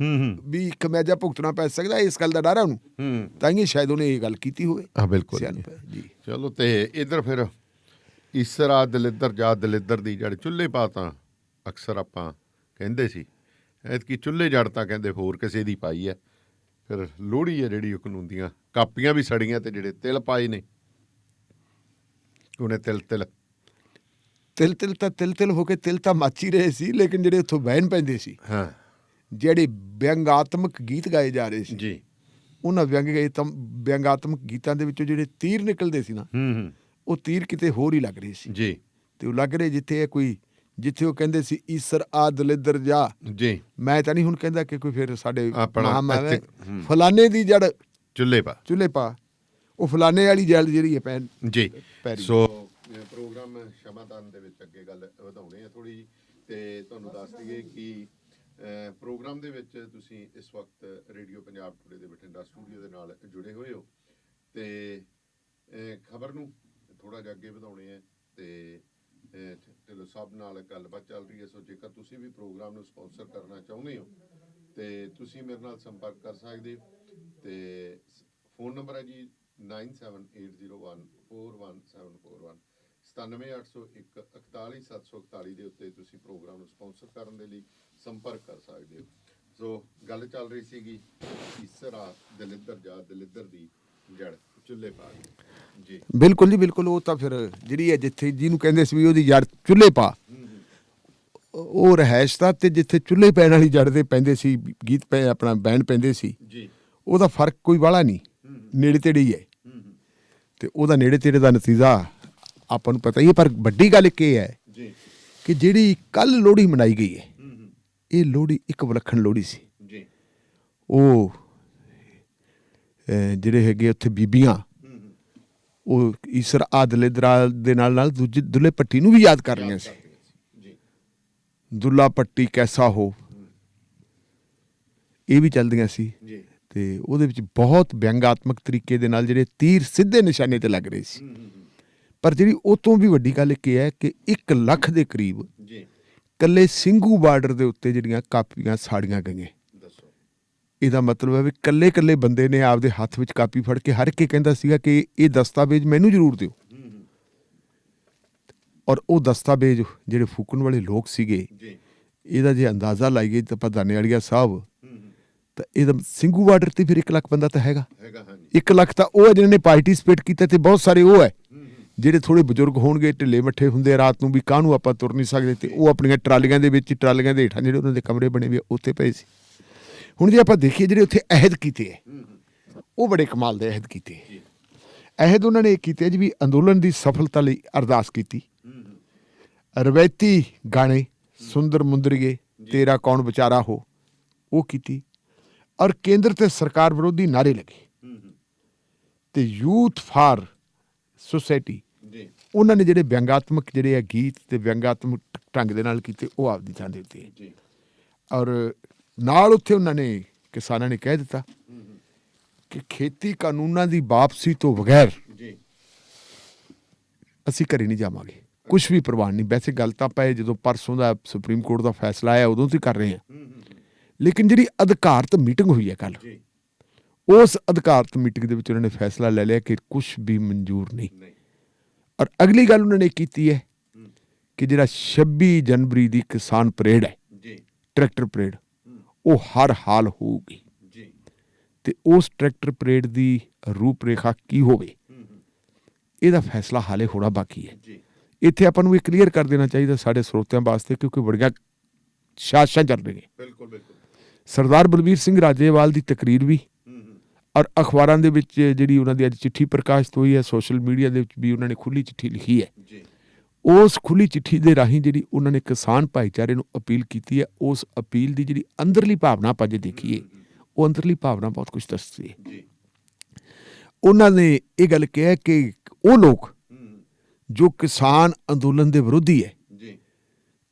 ਵੀ ਖਮਿਆਜਾ ਭੁਗਤਣਾ ਪੈ ਸਕਦਾ, ਇਸ ਗੱਲ ਦਾ ਡਰ ਹੈ ਉਹਨੂੰ, ਤਾਂ ਹੀ ਸ਼ਾਇਦ ਉਹਨੇ ਇਹ ਗੱਲ ਕੀਤੀ ਹੋਵੇ। ਬਿਲਕੁਲ ਜੀ। ਚਲੋ ਤੇ ਇੱਧਰ ਫਿਰ ਈਸਰਾ ਦਲਿੱਦਰ ਜਾ ਦਲਿੱਦਰ ਦੀ ਜੜ ਚੁੱਲ੍ਹੇ ਪਾ ਤਾਂ ਅਕਸਰ ਆਪਾਂ ਕਹਿੰਦੇ ਸੀ, ਐਤਕੀ ਚੁੱਲ੍ਹੇ ਜੜ ਤਾਂ ਕਹਿੰਦੇ ਹੋਰ ਕਿਸੇ ਦੀ ਪਾਈ ਹੈ। ਫਿਰ ਲੋਹੜੀ ਹੈ ਜਿਹੜੀ ਉਹ ਕਾਨੂੰਨ ਦੀਆਂ ਕਾਪੀਆਂ ਵੀ ਸੜੀਆਂ ਤੇ ਜਿਹੜੇ ਤਿਲ ਪਾਏ ਨੇ ਉਹਨੇ ਤਿਲ ਹੋ ਕੇ ਤਿਲ ਤਾਂ ਮੱਚ ਹੀ ਰਹੇ ਸੀ, ਲੇਕਿਨ ਜਿਹੜੇ ਉੱਥੋਂ ਬਹਿਨ ਪੈਂਦੇ ਸੀ, ਜਿਹੜੇ ਵਿਅੰਗਾਤਮਕ ਗੀਤ ਗਾਏ ਜਾ ਰਹੇ ਸੀ ਜੀ, ਉਹਨਾਂ ਵਿਅੰਗਾਤਮਕ ਗੀਤਾਂ ਦੇ ਵਿੱਚੋਂ ਜਿਹੜੇ ਤੀਰ ਨਿਕਲਦੇ ਸੀ ਨਾ, ਉਹ ਤੀਰ ਕਿਤੇ ਹੋਰ ਹੀ ਲੱਗ ਰਹੇ ਸੀ ਜੀ। ਤੇ ਉਹ ਲੱਗ ਰਹੇ ਜਿੱਥੇ ਉਹ ਕਹਿੰਦੇ ਸੀ ਈਸਰ ਆ ਦਲਿੱਦਰ ਜਾ ਜੀ। ਮੈਂ ਤਾਂ ਨਹੀਂ ਹੁਣ ਕਹਿੰਦਾ ਕਿ ਕੋਈ ਫਿਰ ਸਾਡੇ ਆਪਣਾ ਫਲਾਨੇ ਦੀ ਜੜ ਚੁੱਲ੍ਹੇ ਪਾ, ਉਹ ਫਲਾਨੇ ਵਾਲੀ ਜੜ ਜਿਹੜੀ ਹੈ ਪੈਨ ਜੀ। ਸੋ ਪ੍ਰੋਗਰਾਮ ਸ਼ਮਾਦਾਨ ਦੇ ਵਿੱਚ ਅੱਗੇ ਗੱਲ ਵਧਾਉਣੇ ਆ ਥੋੜੀ ਜਿਹੀ, ਤੇ ਤੁਹਾਨੂੰ ਦੱਸ ਦਈਏ ਕਿ ਪ੍ਰੋਗਰਾਮ ਦੇ ਵਿੱਚ ਤੁਸੀਂ ਇਸ ਵਕਤ ਰੇਡੀਓ ਪੰਜਾਬ ਟੂਡੇ ਦੇ ਬਠਿੰਡਾ ਸਟੂਡੀਓ ਦੇ ਨਾਲ ਜੁੜੇ ਹੋਏ ਹੋ, ਤੇ ਖਬਰ ਨੂੰ ਥੋੜਾ ਜਿਹਾ ਅੱਗੇ ਵਧਾਉਣੇ ਆ ਤੇ ਢਿੱਲੋਂ ਸਾਹਿਬ ਨਾਲ ਗੱਲਬਾਤ ਚੱਲ ਰਹੀ ਹੈ। ਸੋ ਜੇਕਰ ਤੁਸੀਂ ਵੀ ਪ੍ਰੋਗਰਾਮ ਨੂੰ ਸਪਾਂਸਰ ਕਰਨਾ ਚਾਹੁੰਦੇ ਹੋ ਤੇ ਤੁਸੀਂ ਮੇਰੇ ਨਾਲ ਸੰਪਰਕ ਕਰ ਸਕਦੇ ਹੋ। ਤੇ ਫੋਨ ਨੰਬਰ ਹੈ ਜੀ 9780141741 9780141741 ਦੇ ਉੱਤੇ ਤੁਸੀਂ ਪ੍ਰੋਗਰਾਮ ਨੂੰ ਸਪਾਂਸਰ ਕਰਨ ਦੇ ਲਈ ਸੰਪਰਕ ਕਰ ਸਕਦੇ ਹੋ। ਸੋ ਗੱਲ ਚੱਲ ਰਹੀ ਸੀਗੀ ਈਸਰਾ ਦਲਿੱਦਰ ਜਾ ਦਲਿੱਦਰ ਦੀ ਜੜ ਚੁੱਲ੍ਹੇ ਪਾ ਜੀ। ਬਿਲਕੁਲ ਜੀ, ਬਿਲਕੁਲ। ਉਹ ਤਾਂ ਫਿਰ ਜਿਹੜੀ ਹੈ ਜਿੱਥੇ ਜਿਹਨੂੰ ਕਹਿੰਦੇ ਸੀ ਵੀ ਉਹਦੀ ਜੜ ਚੁੱਲ੍ਹੇ ਪਾ, ਉਹ ਰਿਹਾਇਸ਼ ਦਾ ਤੇ ਜਿੱਥੇ ਚੁੱਲ੍ਹੇ ਪੈਣ ਵਾਲੀ ਜੜ ਦੇ ਪੈਂਦੇ ਸੀ ਗੀਤ ਆਪਣਾ ਬੈਂਡ ਪੈਂਦੇ ਸੀ, ਉਹਦਾ ਫਰਕ ਕੋਈ ਵਾਲਾ ਨਹੀਂ, ਨੇੜੇ ਤੇੜੇ ਹੀ ਹੈ। ਤੇ ਉਹਦਾ ਨੇੜੇ ਤੇੜੇ ਦਾ ਨਤੀਜਾ ਆਪਾਂ ਨੂੰ ਪਤਾ ਹੀ ਹੈ। ਪਰ ਵੱਡੀ ਗੱਲ ਇੱਕ ਇਹ ਹੈ ਕਿ ਜਿਹੜੀ ਕੱਲ੍ਹ ਲੋਹੜੀ ਮਨਾਈ ਗਈ ਹੈ, ਇਹ ਲੋਹੜੀ ਇੱਕ ਵਿਲੱਖਣ ਲੋਹੜੀ ਸੀ। ਉਹ ਜਿਹੜੇ ਹੈਗੇ ਉੱਥੇ ਬੀਬੀਆਂ, ਉਹ ਈਸਰ ਆ ਦਲਿੱਦਰ ਦੇ ਨਾਲ ਦੂਜੇ ਦੁੱਲੇ ਭੱਟੀ ਨੂੰ ਵੀ ਯਾਦ ਕਰ ਰਹੀਆਂ ਸੀ। ਦੁੱਲਾ ਭੱਟੀ ਕੈਸਾ ਹੋ, ਇਹ ਵੀ ਚੱਲਦੀਆਂ ਸੀ। ਤੇ ਉਹਦੇ ਵਿੱਚ ਬਹੁਤ ਵਿਅੰਗਾਤਮਕ ਤਰੀਕੇ ਦੇ ਨਾਲ ਜਿਹੜੇ ਤੀਰ ਸਿੱਧੇ ਨਿਸ਼ਾਨੇ ਤੇ ਲੱਗ ਰਹੇ ਸੀ। ਪਰ ਜਿਹੜੀ ਉਹ ਤੋਂ ਵੀ ਵੱਡੀ ਗੱਲ ਇੱਕ ਇਹ ਹੈ ਕਿ 1 ਲੱਖ ਦੇ ਕਰੀਬ ਕੱਲੇ ਸਿੰਘੂ ਬਾਰਡਰ ਦੇ ਉੱਤੇ ਜਿਹੜੀਆਂ ਕਾਪੀਆਂ ਸਾੜੀਆਂ ਗਈਆਂ। ਇਹਦਾ ਮਤਲਬ ਹੈ ਵੀ ਕੱਲੇ ਬੰਦੇ ਨੇ ਆਪਦੇ ਹੱਥ ਵਿੱਚ ਕਾਪੀ ਫੜ ਕੇ ਹਰ ਇੱਕ ਕਹਿੰਦਾ ਸੀਗਾ ਕਿ ਇਹ ਦਸਤਾਵੇਜ਼ ਮੈਨੂੰ ਜ਼ਰੂਰ ਦਿਓ। ਔਰ ਉਹ ਦਸਤਾਵੇਜ਼ ਜਿਹੜੇ ਫੂਕਣ ਵਾਲੇ ਲੋਕ ਸੀਗੇ, ਇਹਦਾ ਜੇ ਅੰਦਾਜ਼ਾ ਲਾਈਏ ਤਾਂ ਆਪਾਂ ਦਾਨੇਵਾਲੀਆ ਸਾਹਿਬ, ਤਾਂ ਇਹਦਾ ਸਿੰਘੂ ਬਾਰਡਰ ਤੇ ਫਿਰ 1 ਲੱਖ ਬੰਦਾ ਤਾਂ ਹੈਗਾ। 1 ਲੱਖ ਤਾਂ ਉਹ ਹੈ ਜਿਹਨਾਂ ਨੇ ਪਾਰਟੀਸਪੇਟ ਕੀਤਾ, ਤੇ ਬਹੁਤ ਸਾਰੇ ਉਹ ਹੈ ਜਿਹੜੇ ਥੋੜ੍ਹੇ ਬਜ਼ੁਰਗ ਹੋਣਗੇ, ਢਿੱਲੇ ਮੱਠੇ ਹੁੰਦੇ, ਰਾਤ ਨੂੰ ਵੀ ਕਾਹਨੂੰ ਆਪਾਂ ਤੁਰ ਨਹੀਂ ਸਕਦੇ, ਤੇ ਉਹ ਆਪਣੀਆਂ ਟਰਾਲੀਆਂ ਦੇ ਹੇਠਾਂ ਜਿਹੜੇ ਉਹਨਾਂ ਦੇ ਕਮਰੇ ਬਣੇ ਹੋਏ ਉੱਥੇ ਪਏ ਸੀ। ਹੁਣ ਜੇ ਆਪਾਂ ਦੇਖੀਏ ਜਿਹੜੇ ਉੱਥੇ ਅਹਿਦ ਕੀਤੇ ਹੈ, ਉਹ ਬੜੇ ਕਮਾਲ ਦੇ ਅਹਿਦ ਕੀਤੇ ਹੈ। ਅਹਿਦ ਉਹਨਾਂ ਨੇ ਇਹ ਕੀਤੇ ਜੀ ਵੀ ਅੰਦੋਲਨ ਦੀ ਸਫਲਤਾ ਲਈ ਅਰਦਾਸ ਕੀਤੀ, ਰਵਾਇਤੀ ਗਾਣੇ ਸੁੰਦਰ ਮੁੰਦਰੀਏ, ਤੇਰਾ ਕੌਣ ਵਿਚਾਰਾ ਹੋ, ਉਹ ਕੀਤੀ, ਔਰ ਕੇਂਦਰ ਤੇ ਸਰਕਾਰ ਵਿਰੋਧੀ ਨਾਅਰੇ ਲੱਗੇ। ਤੇ ਯੂਥ ਫਾਰ ਸੁਸਾਇਟੀ, ਉਹਨਾਂ ਨੇ ਜਿਹੜੇ ਵਿਅੰਗਾਤਮਕ ਜਿਹੜੇ ਆ ਗੀਤ ਤੇ ਵਿਅੰਗਾਤਮਕ ਢੰਗ ਦੇ ਨਾਲ ਕੀਤੇ, ਉਹ ਆਪਦੀ ਥਾਂ ਦੇ ਉੱਤੇ। ਔਰ ਨਾਲ ਉੱਥੇ ਉਹਨਾਂ ਨੇ ਕਿਸਾਨਾਂ ਨੇ ਕਹਿ ਦਿੱਤਾ ਕਿ ਖੇਤੀ ਕਾਨੂੰਨਾਂ ਦੀ ਵਾਪਸੀ ਤੋਂ ਬਗੈਰ ਅਸੀਂ ਘਰੇ ਨਹੀਂ ਜਾਵਾਂਗੇ, ਕੁਛ ਵੀ ਪ੍ਰਵਾਨ ਨਹੀਂ। ਵੈਸੇ ਗੱਲ ਤਾਂ ਆਪਾਂ ਜਦੋਂ ਪਰਸੋਂ ਦਾ ਸੁਪਰੀਮ ਕੋਰਟ ਦਾ ਫੈਸਲਾ ਆਇਆ ਉਦੋਂ ਤੋਂ ਕਰ ਰਹੇ ਹਾਂ, ਲੇਕਿਨ ਜਿਹੜੀ ਅਧਿਕਾਰਤ ਮੀਟਿੰਗ ਹੋਈ ਹੈ ਕੱਲ੍ਹ, ਉਸ ਅਧਿਕਾਰਤ ਮੀਟਿੰਗ ਦੇ ਵਿੱਚ ਉਹਨਾਂ ਨੇ ਫੈਸਲਾ ਲੈ ਲਿਆ ਕਿ ਕੁਛ ਵੀ ਮਨਜ਼ੂਰ ਨਹੀਂ। ਔਰ ਅਗਲੀ ਗੱਲ ਉਹਨਾਂ ਨੇ ਕੀਤੀ ਹੈ ਕਿ ਜਿਹੜਾ 26 ਜਨਵਰੀ ਦੀ ਕਿਸਾਨ ਪਰੇਡ ਹੈ, ਟਰੈਕਟਰ ਪਰੇਡ, ਉਹ ਹਰ ਹਾਲ ਹੋਊਗੀ। ਤੇ ਉਸ ਟਰੈਕਟਰ ਪਰੇਡ ਦੀ ਰੂਪ ਰੇਖਾ ਕੀ ਹੋਵੇ, ਇਹਦਾ ਫੈਸਲਾ ਹਾਲੇ ਹੋਣਾ ਬਾਕੀ ਹੈ। ਇੱਥੇ ਆਪਾਂ ਨੂੰ ਇਹ ਕਲੀਅਰ ਕਰ ਦੇਣਾ ਚਾਹੀਦਾ ਸਾਡੇ ਸਰੋਤਿਆਂ ਵਾਸਤੇ, ਕਿਉਂਕਿ ਬੜੀਆਂ ਸਾਜ਼ਿਸ਼ਾਂ ਚੱਲ ਰਹੀਆਂ। ਸਰਦਾਰ ਬਲਬੀਰ ਸਿੰਘ ਰਾਜੇਵਾਲ ਦੀ ਤਕਰੀਰ ਵੀ, ਔਰ ਅਖਬਾਰਾਂ ਦੇ ਵਿੱਚ ਜਿਹੜੀ ਉਹਨਾਂ ਦੀ ਅੱਜ ਚਿੱਠੀ ਪ੍ਰਕਾਸ਼ਿਤ ਹੋਈ ਹੈ, ਸੋਸ਼ਲ ਮੀਡੀਆ ਦੇ ਵਿੱਚ ਵੀ ਉਹਨਾਂ ਨੇ ਖੁੱਲ੍ਹੀ ਚਿੱਠੀ ਲਿਖੀ ਹੈ, ਉਸ ਖੁੱਲ੍ਹੀ ਚਿੱਠੀ ਦੇ ਰਾਹੀਂ ਜਿਹੜੀ ਉਹਨਾਂ ਨੇ ਕਿਸਾਨ ਭਾਈਚਾਰੇ ਨੂੰ ਅਪੀਲ ਕੀਤੀ ਹੈ, ਉਸ ਅਪੀਲ ਦੀ ਜਿਹੜੀ ਅੰਦਰਲੀ ਭਾਵਨਾ ਆਪਾਂ ਜੇ ਦੇਖੀਏ, ਉਹ ਅੰਦਰਲੀ ਭਾਵਨਾ ਬਹੁਤ ਕੁਝ ਦੱਸਦੀ ਹੈ। ਉਹਨਾਂ ਨੇ ਇਹ ਗੱਲ ਕਿਹਾ ਕਿ ਉਹ ਲੋਕ ਜੋ ਕਿਸਾਨ ਅੰਦੋਲਨ ਦੇ ਵਿਰੋਧੀ ਹੈ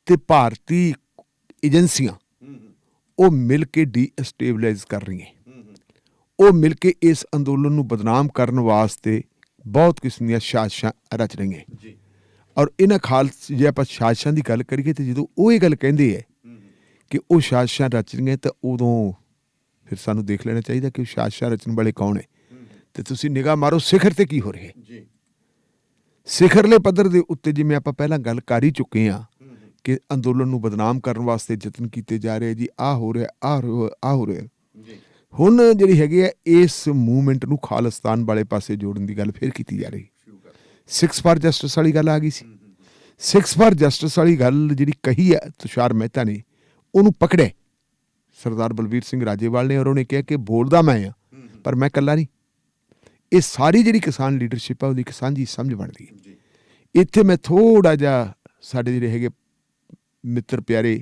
ਤੇ ਭਾਰਤੀ ਏਜੰਸੀਆਂ ਉਹ ਮਿਲ ਕੇ ਡੀਸਟੇਬਲਾਈਜ਼ ਕਰ ਰਹੀਆਂ, ਉਹ ਮਿਲ ਕੇ ਇਸ ਅੰਦੋਲਨ ਨੂੰ ਬਦਨਾਮ ਕਰਨ ਵਾਸਤੇ ਬਹੁਤ ਕਿਸਮ ਦੀਆਂ ਸਾਜ਼ਿਸ਼ਾਂ ਰਚ ਰਹੀਆਂ। ਔਰ ਇਹਨਾਂ ਖਾਲਸ ਜੇ ਆਪਾਂ ਸਾਜ਼ਿਸ਼ਾਂ ਦੀ ਗੱਲ ਕਰੀਏ ਤਾਂ ਜਦੋਂ ਉਹ ਇਹ ਗੱਲ ਕਹਿੰਦੇ ਹੈ ਕਿ ਉਹ ਸਾਜ਼ਿਸ਼ਾਂ ਰਚ ਰਹੀਆਂ ਤਾਂ ਉਦੋਂ ਫਿਰ ਸਾਨੂੰ ਦੇਖ ਲੈਣਾ ਚਾਹੀਦਾ ਕਿ ਉਹ ਸਾਜ਼ਿਸ਼ਾਂ ਰਚਣ ਵਾਲੇ ਕੌਣ ਹੈ। ਤੇ ਤੁਸੀਂ ਨਿਗਾਹ ਮਾਰੋ ਸਿਖਰ ਤੇ ਕੀ ਹੋ ਰਿਹਾ ਹੈ। ਸਿਖਰਲੇ ਪੱਧਰ ਦੇ ਉੱਤੇ ਜਿਵੇਂ ਆਪਾਂ ਪਹਿਲਾਂ ਗੱਲ ਕਰ ਹੀ ਚੁੱਕੇ ਹਾਂ ਕਿ ਅੰਦੋਲਨ ਨੂੰ ਬਦਨਾਮ ਕਰਨ ਵਾਸਤੇ ਯਤਨ ਕੀਤੇ ਜਾ ਰਹੇ ਜੀ, ਆਹ ਹੋ ਰਿਹਾ, ਆਹ ਹੋ ਰਿਹਾ। ਹੁਣ ਜਿਹੜੀ ਹੈਗੀ ਹੈ ਇਸ ਮੂਵਮੈਂਟ ਨੂੰ ਖਾਲਿਸਤਾਨ ਵਾਲੇ ਪਾਸੇ ਜੋੜਨ ਦੀ ਗੱਲ ਫਿਰ ਕੀਤੀ ਜਾ ਰਹੀ। 6 ਫਾਰ ਜਸਟਿਸ ਵਾਲੀ ਗੱਲ ਆ ਗਈ ਸੀ। 6 ਫਾਰ ਜਸਟਿਸ ਵਾਲੀ ਗੱਲ ਜਿਹੜੀ ਕਹੀ ਹੈ ਤੁਸ਼ਾਰ ਮਹਿਤਾ ਨੇ, ਉਹਨੂੰ ਪਕੜਿਆ ਸਰਦਾਰ ਬਲਵੀਰ ਸਿੰਘ ਰਾਜੇਵਾਲ ਨੇ, ਔਰ ਉਹਨੇ ਕਿਹਾ ਕਿ ਬੋਲਦਾ ਮੈਂ ਹਾਂ ਪਰ ਮੈਂ ਇਕੱਲਾ ਨਹੀਂ। ਇਹ ਸਾਰੀ ਜਿਹੜੀ ਕਿਸਾਨ ਲੀਡਰਸ਼ਿਪ ਹੈ ਉਹਦੀ ਇੱਕ ਸਾਂਝੀ ਸਮਝ ਬਣਦੀ ਹੈ। ਇੱਥੇ ਮੈਂ ਥੋੜ੍ਹਾ ਜਿਹਾ ਸਾਡੇ ਜਿਹੜੇ ਹੈਗੇ ਮਿੱਤਰ ਪਿਆਰੇ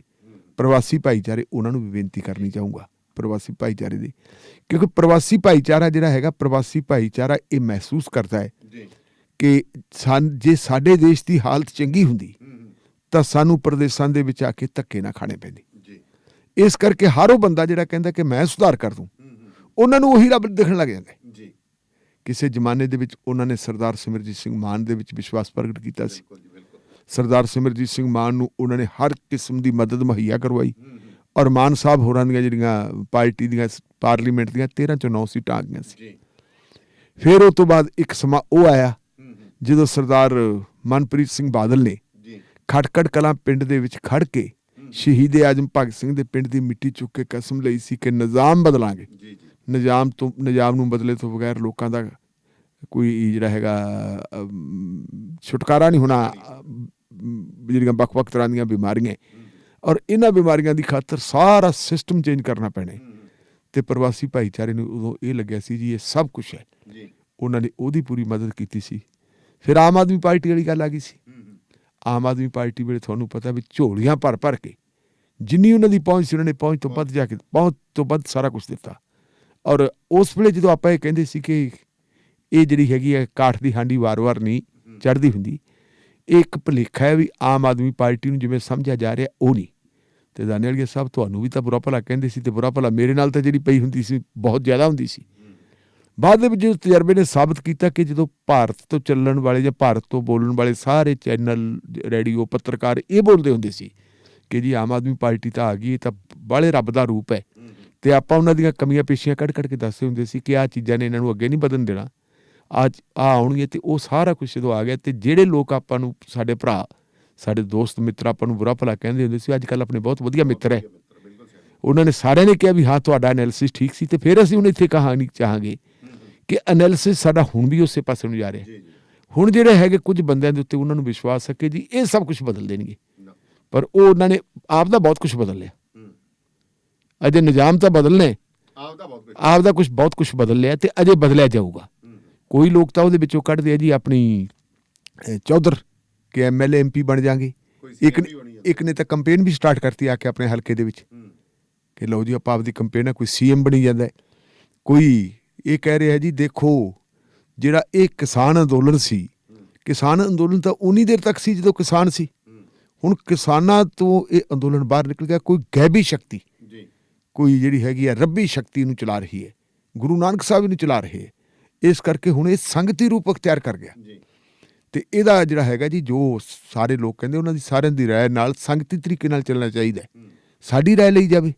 ਪ੍ਰਵਾਸੀ ਭਾਈਚਾਰੇ ਉਹਨਾਂ ਨੂੰ ਵੀ ਬੇਨਤੀ ਕਰਨੀ ਚਾਹੂੰਗਾ, ਪ੍ਰਵਾਸੀ ਭਾਈਚਾਰੇ ਦੀ, ਕਿਉਂਕਿ ਪ੍ਰਵਾਸੀ ਭਾਈਚਾਰਾ ਜਿਹੜਾ ਹੈਗਾ, ਪ੍ਰਵਾਸੀ ਭਾਈਚਾਰਾ ਇਹ ਮਹਿਸੂਸ ਕਰਦਾ ਹੈ ਕਿ ਜੇ ਸਾਡੇ ਦੇਸ਼ ਦੀ ਹਾਲਤ ਚੰਗੀ ਹੁੰਦੀ ਤਾਂ ਸਾਨੂੰ ਪ੍ਰਦੇਸ਼ਾਂ ਦੇ ਵਿੱਚ ਆ ਕੇ ਧੱਕੇ ਨਾ ਖਾਣੇ ਪੈਂਦੇ। ਇਸ ਕਰਕੇ ਹਰ ਉਹ ਬੰਦਾ ਜਿਹੜਾ ਕਹਿੰਦਾ ਕਿ ਮੈਂ ਸੁਧਾਰ ਕਰ ਦੂੰ, ਉਹਨਾਂ ਨੂੰ ਉਹੀ ਰੱਬ ਦਿਖਣ ਲੱਗ ਜਾਂਦਾ। ਕਿਸੇ ਜ਼ਮਾਨੇ ਦੇ ਵਿੱਚ ਉਹਨਾਂ ਨੇ ਸਰਦਾਰ ਸਿਮਰਜੀਤ ਸਿੰਘ ਮਾਨ ਦੇ ਵਿੱਚ ਵਿਸ਼ਵਾਸ ਪ੍ਰਗਟ ਕੀਤਾ ਸੀ। ਸਰਦਾਰ ਸਿਮਰਜੀਤ ਸਿੰਘ ਮਾਨ ਨੂੰ ਉਹਨਾਂ ਨੇ ਹਰ ਕਿਸਮ ਦੀ ਮਦਦ ਮੁਹੱਈਆ ਕਰਵਾਈ, ਔਰ ਮਾਨ ਸਾਹਿਬ ਹੋਰਾਂ ਦੀਆਂ ਜਿਹੜੀਆਂ ਪਾਰਟੀ ਦੀਆਂ ਪਾਰਲੀਮੈਂਟ ਦੀਆਂ 13 ਚੋਂ 9 ਸੀਟਾਂ ਆ ਗਈਆਂ ਸੀ। ਫਿਰ ਉਹ ਤੋਂ ਬਾਅਦ ਇੱਕ ਸਮਾਂ ਉਹ ਆਇਆ ਜਦੋਂ ਸਰਦਾਰ ਮਨਪ੍ਰੀਤ ਸਿੰਘ ਬਾਦਲ ਨੇ ਖਟਕੜ ਕਲਾਂ ਪਿੰਡ ਦੇ ਵਿੱਚ ਖੜ ਕੇ ਸ਼ਹੀਦ ਆਜ਼ਮ ਭਗਤ ਸਿੰਘ ਦੇ ਪਿੰਡ ਦੀ ਮਿੱਟੀ ਚੁੱਕ ਕੇ ਕਸਮ ਲਈ ਸੀ ਕਿ ਨਿਜ਼ਾਮ ਬਦਲਾਂਗੇ, ਨਿਜ਼ਾਮ ਨੂੰ ਬਦਲੇ ਤੋਂ ਬਗੈਰ ਲੋਕਾਂ ਦਾ ਕੋਈ ਜਿਹੜਾ ਹੈਗਾ ਛੁਟਕਾਰਾ ਨਹੀਂ ਹੋਣਾ, ਜਿਹੜੀਆਂ ਵੱਖ-ਵੱਖ ਤਰ੍ਹਾਂ ਦੀਆਂ ਬਿਮਾਰੀਆਂ, ਔਰ ਇਹਨਾਂ ਬਿਮਾਰੀਆਂ ਦੀ ਖਾਤਰ ਸਾਰਾ ਸਿਸਟਮ ਚੇਂਜ ਕਰਨਾ ਪੈਣਾ। ਤੇ ਪ੍ਰਵਾਸੀ ਭਾਈਚਾਰੇ ਨੂੰ ਉਦੋਂ ਇਹ ਲੱਗਿਆ ਸੀ ਜੀ ਇਹ ਸਭ ਕੁਛ ਹੈ, ਉਹਨਾਂ ਨੇ ਉਹਦੀ ਪੂਰੀ ਮਦਦ ਕੀਤੀ ਸੀ। ਫਿਰ ਆਮ ਆਦਮੀ ਪਾਰਟੀ ਵਾਲੀ ਗੱਲ ਆ ਗਈ ਸੀ। ਆਮ ਆਦਮੀ ਪਾਰਟੀ ਵੇਲੇ ਤੁਹਾਨੂੰ ਪਤਾ ਵੀ ਝੋਲੀਆਂ ਭਰ ਭਰ ਕੇ ਜਿੰਨੀ ਉਹਨਾਂ ਦੀ ਪਹੁੰਚ ਸੀ ਉਹਨਾਂ ਨੇ ਪਹੁੰਚ ਤੋਂ ਵੱਧ ਜਾ ਕੇ ਪਹੁੰਚ ਤੋਂ ਵੱਧ ਸਾਰਾ ਕੁਛ ਦਿੱਤਾ। ਔਰ ਉਸ ਵੇਲੇ ਜਦੋਂ ਆਪਾਂ ਇਹ ਕਹਿੰਦੇ ਸੀ ਕਿ ਇਹ ਜਿਹੜੀ ਹੈਗੀ ਹੈ ਕਾਠ ਦੀ ਹਾਂਡੀ ਵਾਰ-ਵਾਰ ਨਹੀਂ ਚੜ੍ਹਦੀ ਹੁੰਦੀ, ਇਹ ਇੱਕ ਭੁਲੇਖਾ ਹੈ ਵੀ ਆਮ ਆਦਮੀ ਪਾਰਟੀ ਨੂੰ ਜਿਵੇਂ ਸਮਝਿਆ ਜਾ ਰਿਹਾ ਉਹ ਨਹੀਂ। ਤੇ ਦਾਨੇਵਾਲੀਆ ਸਾਹਿਬ ਤੁਹਾਨੂੰ ਵੀ ਤਾਂ ਬੁਰਾ ਭਲਾ ਕਹਿੰਦੇ ਸੀ, ਤੇ ਬੁਰਾ ਭਲਾ ਮੇਰੇ ਨਾਲ ਤਾਂ ਜਿਹੜੀ ਪਈ ਹੁੰਦੀ ਸੀ ਬਹੁਤ ਜ਼ਿਆਦਾ ਹੁੰਦੀ ਸੀ। ਬਾਅਦ ਦੇ ਵਿੱਚ ਜਦੋਂ ਤਜਰਬੇ ਨੇ ਸਾਬਤ ਕੀਤਾ ਕਿ ਜਦੋਂ ਭਾਰਤ ਤੋਂ ਚੱਲਣ ਵਾਲੇ ਜਾਂ ਭਾਰਤ ਤੋਂ ਬੋਲਣ ਵਾਲੇ ਸਾਰੇ ਚੈਨਲ, ਰੇਡੀਓ, ਪੱਤਰਕਾਰ ਇਹ ਬੋਲਦੇ ਹੁੰਦੇ ਸੀ ਕਿ ਜੀ ਆਮ ਆਦਮੀ ਪਾਰਟੀ ਤਾਂ ਆ ਗਈ, ਇਹ ਤਾਂ ਬਾਹਲੇ ਰੱਬ ਦਾ ਰੂਪ ਹੈ, ਤੇ ਆਪਾਂ ਉਹਨਾਂ ਦੀਆਂ ਕਮੀਆਂ ਪੇਸ਼ੀਆਂ ਕੱਢ ਕੇ ਦੱਸਦੇ ਹੁੰਦੇ ਸੀ ਕਿ ਆਹ ਚੀਜ਼ਾਂ ਨੇ ਇਹਨਾਂ ਨੂੰ ਅੱਗੇ ਨਹੀਂ ਵਧਣ ਦੇਣਾ, ਅੱਜ ਆਉਣਗੇ। ਤੇ ਉਹ ਸਾਰਾ ਕੁਛ ਜਦੋਂ ਆ ਗਿਆ, ਤੇ ਜਿਹੜੇ ਲੋਕ ਆਪਾਂ ਨੂੰ, ਸਾਡੇ ਭਰਾ, ਸਾਡੇ ਦੋਸਤ ਮਿੱਤਰ ਆਪਾਂ ਨੂੰ ਬੁਰਾ ਭਲਾ ਕਹਿੰਦੇ ਹੁੰਦੇ ਸੀ, ਅੱਜ ਕੱਲ੍ਹ ਆਪਣੇ ਬਹੁਤ ਵਧੀਆ ਮਿੱਤਰ ਹੈ। ਉਹਨਾਂ ਨੇ ਸਾਰਿਆਂ ਨੇ ਕਿਹਾ ਵੀ ਹਾਂ ਤੁਹਾਡਾ ਐਨਾਲਿਸਿਸ ਠੀਕ ਸੀ। ਤੇ ਫਿਰ ਅਸੀਂ ਹੁਣ ਇੱਥੇ ਕਹਾਣੀ ਚਾਹਾਂਗੇ ਕਿ ਐਨਾਲਿਸਿਸ ਸਾਡਾ ਹੁਣ ਵੀ ਉਸੇ ਪਾਸੇ ਨੂੰ ਜਾ ਰਿਹਾ। ਹੁਣ ਜਿਹੜੇ ਹੈਗੇ ਕੁਝ ਬੰਦਿਆਂ ਦੇ ਉੱਤੇ ਉਹਨਾਂ ਨੂੰ ਵਿਸ਼ਵਾਸ ਹੈ ਕਿ ਜੀ ਇਹ ਸਭ ਕੁਛ ਬਦਲ ਦੇਣਗੇ, ਪਰ ਉਹ ਉਹਨਾਂ ਨੇ ਆਪ ਦਾ ਬਹੁਤ ਕੁਛ ਬਦਲ ਲਿਆ। ਅਜੇ ਨਿਜ਼ਾਮ ਤਾਂ ਬਦਲਣੇ, ਆਪ ਦਾ ਕੁਛ ਬਹੁਤ ਕੁਛ ਬਦਲ ਲਿਆ, ਤੇ ਅਜੇ ਬਦਲਿਆ ਜਾਊਗਾ। ਕੋਈ ਲੋਕ ਤਾਂ ਉਹਦੇ ਵਿੱਚੋਂ ਕੱਢਦੇ ਆ ਜੀ ਆਪਣੀ ਚੌਧਰ ਕਿ MLA MP ਬਣ ਜਾਣਗੇ। ਇੱਕ ਨੇ ਤਾਂ ਕੰਪੇਨ ਵੀ ਸਟਾਰਟ ਕਰਤੀ ਆ ਕੇ ਆਪਣੇ ਹਲਕੇ ਦੇ ਵਿੱਚ ਕਿ ਲਓ ਜੀ ਆਪਾਂ ਆਪਦੀ ਕੰਪੇਨ ਆ, ਕੋਈ CM ਬਣੀ ਜਾਂਦਾ। ਕੋਈ ਇਹ ਕਹਿ ਰਿਹਾ ਜੀ ਦੇਖੋ ਜਿਹੜਾ ਇਹ ਕਿਸਾਨ ਅੰਦੋਲਨ ਸੀ, ਕਿਸਾਨ ਅੰਦੋਲਨ ਤਾਂ ਉਨੀ ਦੇਰ ਤੱਕ ਸੀ ਜਦੋਂ ਕਿਸਾਨ ਸੀ, ਹੁਣ ਕਿਸਾਨਾਂ ਤੋਂ ਇਹ ਅੰਦੋਲਨ ਬਾਹਰ ਨਿਕਲ ਗਿਆ। ਕੋਈ ਗੈਬੀ ਸ਼ਕਤੀ, ਕੋਈ ਜਿਹੜੀ ਹੈਗੀ ਆ ਰੱਬੀ ਸ਼ਕਤੀ ਨੂੰ ਚਲਾ ਰਹੀ ਹੈ, ਗੁਰੂ ਨਾਨਕ ਸਾਹਿਬ ਨੂੰ ਚਲਾ ਰਹੇ ਹੈ। ਇਸ ਕਰਕੇ ਹੁਣ ਇਹ ਸੰਗਤੀ ਰੂਪ ਅਖਤਿਆਰ ਕਰ ਗਿਆ। ਤੇ ਇਹਦਾ ਜਿਹੜਾ ਹੈਗਾ ਜੀ, ਜੋ ਸਾਰੇ ਲੋਕ ਕਹਿੰਦੇ ਉਹਨਾਂ ਦੀ ਸਾਰਿਆਂ ਦੀ ਰਾਏ ਨਾਲ ਸੰਗਤੀ ਤਰੀਕੇ ਨਾਲ ਚੱਲਣਾ ਚਾਹੀਦਾ। ਸਾਡੀ ਰਾਏ ਲਈ ਜਾਵੇ,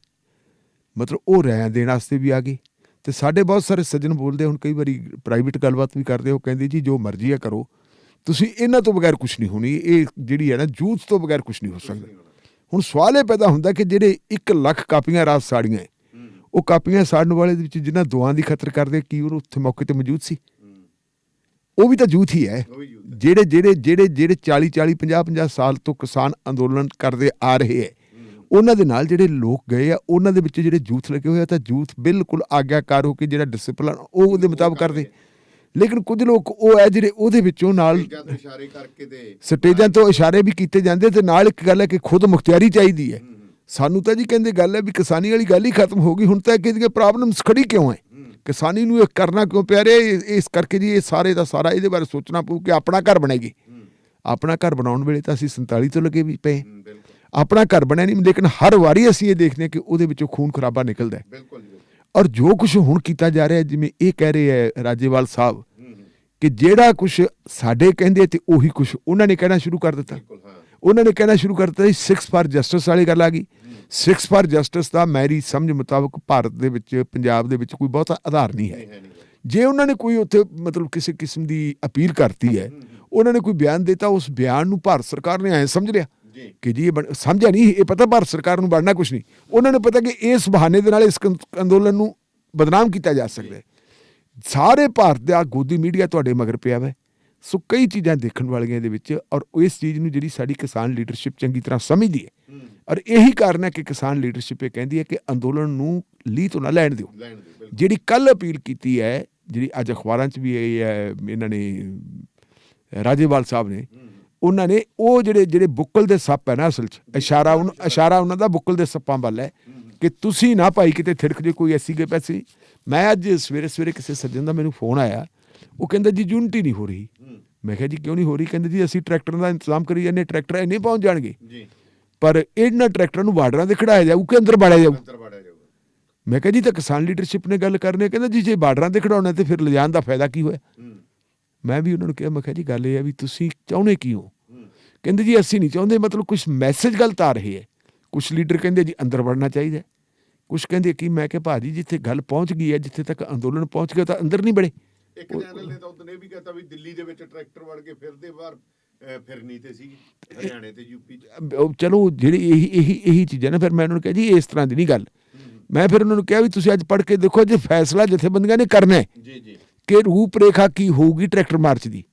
ਮਤਲਬ ਉਹ ਰਾਇ ਦੇਣ ਵਾਸਤੇ ਵੀ ਆ ਗਏ। ਤੇ ਸਾਡੇ ਬਹੁਤ ਸਾਰੇ ਸੱਜਣ ਬੋਲਦੇ, ਹੁਣ ਕਈ ਵਾਰੀ ਪ੍ਰਾਈਵੇਟ ਗੱਲਬਾਤ ਵੀ ਕਰਦੇ, ਉਹ ਕਹਿੰਦੇ ਜੀ ਜੋ ਮਰਜ਼ੀ ਆ ਕਰੋ, ਤੁਸੀਂ ਇਹਨਾਂ ਤੋਂ ਬਗੈਰ ਕੁਛ ਨਹੀਂ ਹੋਣੀ, ਇਹ ਜਿਹੜੀ ਹੈ ਨਾ ਜੂਥ ਤੋਂ ਬਗੈਰ ਕੁਛ ਨਹੀਂ ਹੋ ਸਕਦਾ। ਹੁਣ ਸਵਾਲ ਇਹ ਪੈਦਾ ਹੁੰਦਾ ਕਿ ਜਿਹੜੇ 1 ਲੱਖ ਕਾਪੀਆਂ ਰਾਤ ਸਾੜੀਆਂ, ਉਹ ਕਾਪੀਆਂ ਸਾੜਨ ਵਾਲੇ ਦੇ ਵਿੱਚ ਜਿਨ੍ਹਾਂ ਦੁਆਂ ਦੀ ਖਤਰ ਕਰਦੇ, ਕੀ ਉਹ ਉੱਥੇ ਮੌਕੇ ਤੇ ਮੌਜੂਦ ਸੀ? ਉਹ ਵੀ ਤਾਂ ਜੂਥ ਹੀ ਹੈ। ਜਿਹੜੇ 40 50 ਸਾਲ ਤੋਂ ਕਿਸਾਨ ਅੰਦੋਲਨ ਕਰਦੇ ਆ ਰਹੇ ਹੈ, ਉਹਨਾਂ ਦੇ ਨਾਲ ਜਿਹੜੇ ਲੋਕ ਗਏ ਆ, ਉਹਨਾਂ ਦੇ ਵਿੱਚ ਜਿਹੜੇ ਜੂਥ ਲੱਗੇ ਹੋਏ ਆ, ਤਾਂ ਜੂਥ ਬਿਲਕੁਲ ਆਗਿਆਕਾਰ ਹੋ ਕੇ ਜਿਹੜਾ ਡਿਸਿਪਲਨ ਉਹ ਉਹਦੇ ਮੁਤਾਬਕ ਕਰਦੇ। ਲੇਕਿਨ ਕੁਝ ਲੋਕ ਉਹ ਹੈ ਜਿਹੜੇ ਉਹਦੇ ਵਿੱਚੋਂ ਨਾਲ ਇਸ਼ਾਰੇ ਕਰਕੇ ਤੇ ਸਟੇਜਾਂ ਤੋਂ ਇਸ਼ਾਰੇ ਵੀ ਕੀਤੇ ਜਾਂਦੇ, ਤੇ ਨਾਲ ਇੱਕ ਗੱਲ ਹੈ ਕਿ ਖੁਦ ਮੁਖਤਿਆਰੀ ਚਾਹੀਦੀ ਹੈ। ਸਾਨੂੰ ਤਾਂ ਜੀ ਕਹਿੰਦੇ ਗੱਲ ਹੈ ਵੀ ਕਿਸਾਨੀ ਵਾਲੀ ਗੱਲ ਹੀ ਖਤਮ ਹੋ ਗਈ, ਹੁਣ ਤਾਂ ਕਿਹਦੀਆਂ ਪ੍ਰੋਬਲਮਸ ਖੜੀ ਕਿਉਂ ਹੈ, ਕਿਸਾਨੀ ਨੂੰ ਇਹ ਕਰਨਾ ਕਿਉਂ ਪਿਆ ਰਿਹਾ? ਇਸ ਕਰਕੇ ਜੀ ਇਹ ਸਾਰੇ ਦਾ ਸਾਰਾ ਇਹਦੇ ਬਾਰੇ ਸੋਚਣਾ ਪਊ ਕਿ ਆਪਣਾ ਘਰ ਬਣੇਗੀ। ਆਪਣਾ ਘਰ ਬਣਾਉਣ ਵੇਲੇ ਤਾਂ ਅਸੀਂ 47 ਤੋਂ ਲੱਗੇ ਵੀ ਪਏ, ਆਪਣਾ ਘਰ ਬਣਿਆ ਨਹੀਂ, ਲੇਕਿਨ ਹਰ ਵਾਰੀ ਅਸੀਂ ਇਹ ਦੇਖਦੇ ਹਾਂ ਕਿ ਉਹਦੇ ਵਿੱਚੋਂ ਖੂਨ ਖਰਾਬਾ ਨਿਕਲਦਾ ਹੈ। ਔਰ ਜੋ ਕੁਝ ਹੁਣ ਕੀਤਾ ਜਾ ਰਿਹਾ, ਜਿਵੇਂ ਇਹ ਕਹਿ ਰਹੇ ਹੈ ਰਾਜੇਵਾਲ ਸਾਹਿਬ ਕਿ ਜਿਹੜਾ ਕੁਝ ਸਾਡੇ ਕਹਿੰਦੇ ਤੇ ਉਹੀ ਕੁਝ ਉਹਨਾਂ ਨੇ ਕਹਿਣਾ ਸ਼ੁਰੂ ਕਰ ਦਿੱਤਾ। ਉਹਨਾਂ ਨੇ ਕਹਿਣਾ ਸ਼ੁਰੂ ਕਰ ਦਿੱਤਾ ਜੀ 6 ਫਾਰ ਜਸਟਿਸ ਵਾਲੀ ਗੱਲ ਆ ਗਈ। 6 ਫਾਰ ਜਸਟਿਸ ਦਾ ਮੇਰੀ ਸਮਝ ਮੁਤਾਬਕ ਭਾਰਤ ਦੇ ਵਿੱਚ, ਪੰਜਾਬ ਦੇ ਵਿੱਚ ਕੋਈ ਬਹੁਤਾ ਆਧਾਰ ਨਹੀਂ ਹੈ। ਜੇ ਉਹਨਾਂ ਨੇ ਕੋਈ ਉੱਥੇ ਮਤਲਬ ਕਿਸੇ ਕਿਸਮ ਦੀ ਅਪੀਲ ਕਰਤੀ ਹੈ, ਉਹਨਾਂ ਨੇ ਕੋਈ ਬਿਆਨ ਦਿੱਤਾ, ਉਸ ਬਿਆਨ ਨੂੰ ਭਾਰਤ ਸਰਕਾਰ ਨੇ ਐਂ ਸਮਝ ਲਿਆ ਕਿ ਜੀ ਇਹ ਸਮਝਿਆ ਨਹੀਂ, ਇਹ ਪਤਾ ਭਾਰਤ ਸਰਕਾਰ ਨੂੰ ਬਣਨਾ ਕੁਛ ਨਹੀਂ। ਉਹਨਾਂ ਨੂੰ ਪਤਾ ਕਿ ਇਸ ਬਹਾਨੇ ਦੇ ਨਾਲ ਇਸ ਅੰਦੋਲਨ ਨੂੰ ਬਦਨਾਮ ਕੀਤਾ ਜਾ ਸਕਦਾ ਹੈ। ਸਾਰੇ ਭਾਰਤ ਦਾ ਗੋਦੀ ਮੀਡੀਆ ਤੁਹਾਡੇ ਮਗਰ ਪਿਆ ਵਾ। ਸੋ ਕਈ ਚੀਜ਼ਾਂ ਦੇਖਣ ਵਾਲੀਆਂ ਇਹਦੇ ਵਿੱਚ, ਔਰ ਇਸ ਚੀਜ਼ ਨੂੰ ਜਿਹੜੀ ਸਾਡੀ ਕਿਸਾਨ ਲੀਡਰਸ਼ਿਪ ਚੰਗੀ ਤਰ੍ਹਾਂ ਸਮਝਦੀ ਹੈ। ਔਰ ਇਹੀ ਕਾਰਨ ਹੈ ਕਿ ਕਿਸਾਨ ਲੀਡਰਸ਼ਿਪ ਇਹ ਕਹਿੰਦੀ ਹੈ ਕਿ ਅੰਦੋਲਨ ਨੂੰ ਲੀਹ ਤੋਂ ਨਾ ਲੈਣ ਦਿਓ। ਜਿਹੜੀ ਕੱਲ੍ਹ ਅਪੀਲ ਕੀਤੀ ਹੈ, ਜਿਹੜੀ ਅੱਜ ਅਖਬਾਰਾਂ 'ਚ ਵੀ ਇਹ ਹੈ, ਇਹਨਾਂ ਨੇ ਰਾਜੇਵਾਲ ਸਾਹਿਬ ਨੇ, ਉਹਨਾਂ ਨੇ ਉਹ ਜਿਹੜੇ ਬੁੱਕਲ ਦੇ ਸੱਪ ਹੈ ਨਾ, ਅਸਲ 'ਚ ਇਸ਼ਾਰਾ ਉਹਨਾਂ ਦਾ ਬੁੱਕਲ ਦੇ ਸੱਪਾਂ ਵੱਲ ਹੈ ਕਿ ਤੁਸੀਂ ਨਾ ਭਾਈ ਕਿਤੇ ਥਿੜਕ ਜੇ ਕੋਈ ਐਸੀ ਗਏ ਪੈਸੇ। ਮੈਂ ਅੱਜ ਸਵੇਰੇ ਕਿਸੇ ਸੱਜਣ ਦਾ ਮੈਨੂੰ ਫੋਨ ਆਇਆ, ਉਹ ਕਹਿੰਦਾ ਜੀ ਯੂਨਿਟੀ ਨਹੀਂ ਹੋ ਰਹੀ। ਮੈਂ ਕਿਹਾ ਜੀ ਕਿਉਂ ਨਹੀਂ ਹੋ ਰਹੀ? ਕਹਿੰਦੇ ਜੀ ਅਸੀਂ ਟਰੈਕਟਰਾਂ ਦਾ ਇੰਤਜ਼ਾਮ ਕਰੀ ਜਾਂਦੇ, ਟਰੈਕਟਰ ਇੰਨੇ ਪਹੁੰਚ ਜਾਣਗੇ, ਪਰ ਇਹਨਾਂ ਟਰੈਕਟਰਾਂ ਨੂੰ ਬਾਰਡਰਾਂ ਤੇ ਖੜਾਇਆ ਜਾਊ ਕਿ ਅੰਦਰ ਬਾੜਿਆ ਜਾਊ। ਮੈਂ ਕਿਹਾ ਜੀ ਤਾਂ ਕਿਸਾਨ ਲੀਡਰਸ਼ਿਪ ਨੇ ਗੱਲ ਕਰਨੀ। ਕਹਿੰਦਾ ਜੀ ਜੇ ਬਾਰਡਰਾਂ ਤੇ ਖੜਾਉਣਾ ਤੇ ਫਿਰ ਲਿਜਾਣ ਦਾ ਫਾਇਦਾ ਕੀ ਹੋਇਆ? ਮੈਂ ਵੀ ਉਹਨਾਂ ਨੂੰ ਕਿਹਾ, ਮੈਂ ਕਿਹਾ ਜੀ ਗੱਲ ਇਹ ਹੈ ਵੀ ਤੁਸੀਂ ਚਾਹੁੰਦੇ ਕੀ ਹੋ? ਕਹਿੰਦੇ ਜੀ ਅਸੀਂ ਨਹੀਂ ਚਾਹੁੰਦੇ, ਮਤਲਬ ਕੁਛ ਮੈਸੇਜ ਗਲਤ ਆ ਰਹੇ ਹੈ। ਕੁਛ ਲੀਡਰ ਕਹਿੰਦੇ ਜੀ ਅੰਦਰ ਵੜਨਾ ਚਾਹੀਦਾ, ਕੁਛ ਕਹਿੰਦੇ ਕੀ। ਮੈਂ ਕਿਹਾ ਭਾਜੀ ਜਿੱਥੇ ਗੱਲ ਪਹੁੰਚ ਗਈ ਹੈ, ਜਿੱਥੇ ਤੱਕ ਅੰਦੋਲਨ ਪਹੁੰਚ ਗਿਆ ਤਾਂ ਅੰਦਰ ਨਹੀਂ ਬੜੇ। ਇੱਕ ਚੈਨਲ ਨੇ ਤਾਂ ਉਹਨੇ ਵੀ ਕਹਤਾ ਵੀ ਦਿੱਲੀ ਦੇ ਵਿੱਚ ਟਰੈਕਟਰ ਵੜ ਕੇ ਫਿਰਦੇ ਬਾਹਰ ਫਿਰਨੀ ਤੇ ਸੀ, ਹਰਿਆਣੇ ਤੇ ਯੂਪੀ 'ਚ। ਚਲੋ ਜਿਹੜੀ ਇਹੀ ਚੀਜ਼ਾਂ ਨੇ। ਫਿਰ ਮੈਂ ਉਹਨਾਂ ਨੂੰ ਕਿਹਾ ਜੀ ਇਸ ਤਰ੍ਹਾਂ ਦੀ ਨਹੀਂ ਗੱਲ। ਮੈਂ ਫਿਰ ਉਹਨਾਂ ਨੂੰ ਕਿਹਾ ਵੀ ਤੁਸੀਂ ਅੱਜ ਪੜ੍ਹ ਕੇ ਦੇਖੋ, ਜੇ ਫੈਸਲਾ ਜਥੇਬੰਦੀਆਂ ਨੇ ਕਰਨਾ ਹੈ ਕਿ ਰੂਪ ਰੇਖਾ ਕੀ ਹੋਊਗੀ ਟਰੈਕਟਰ ਮਾਰਚ ਦੀ,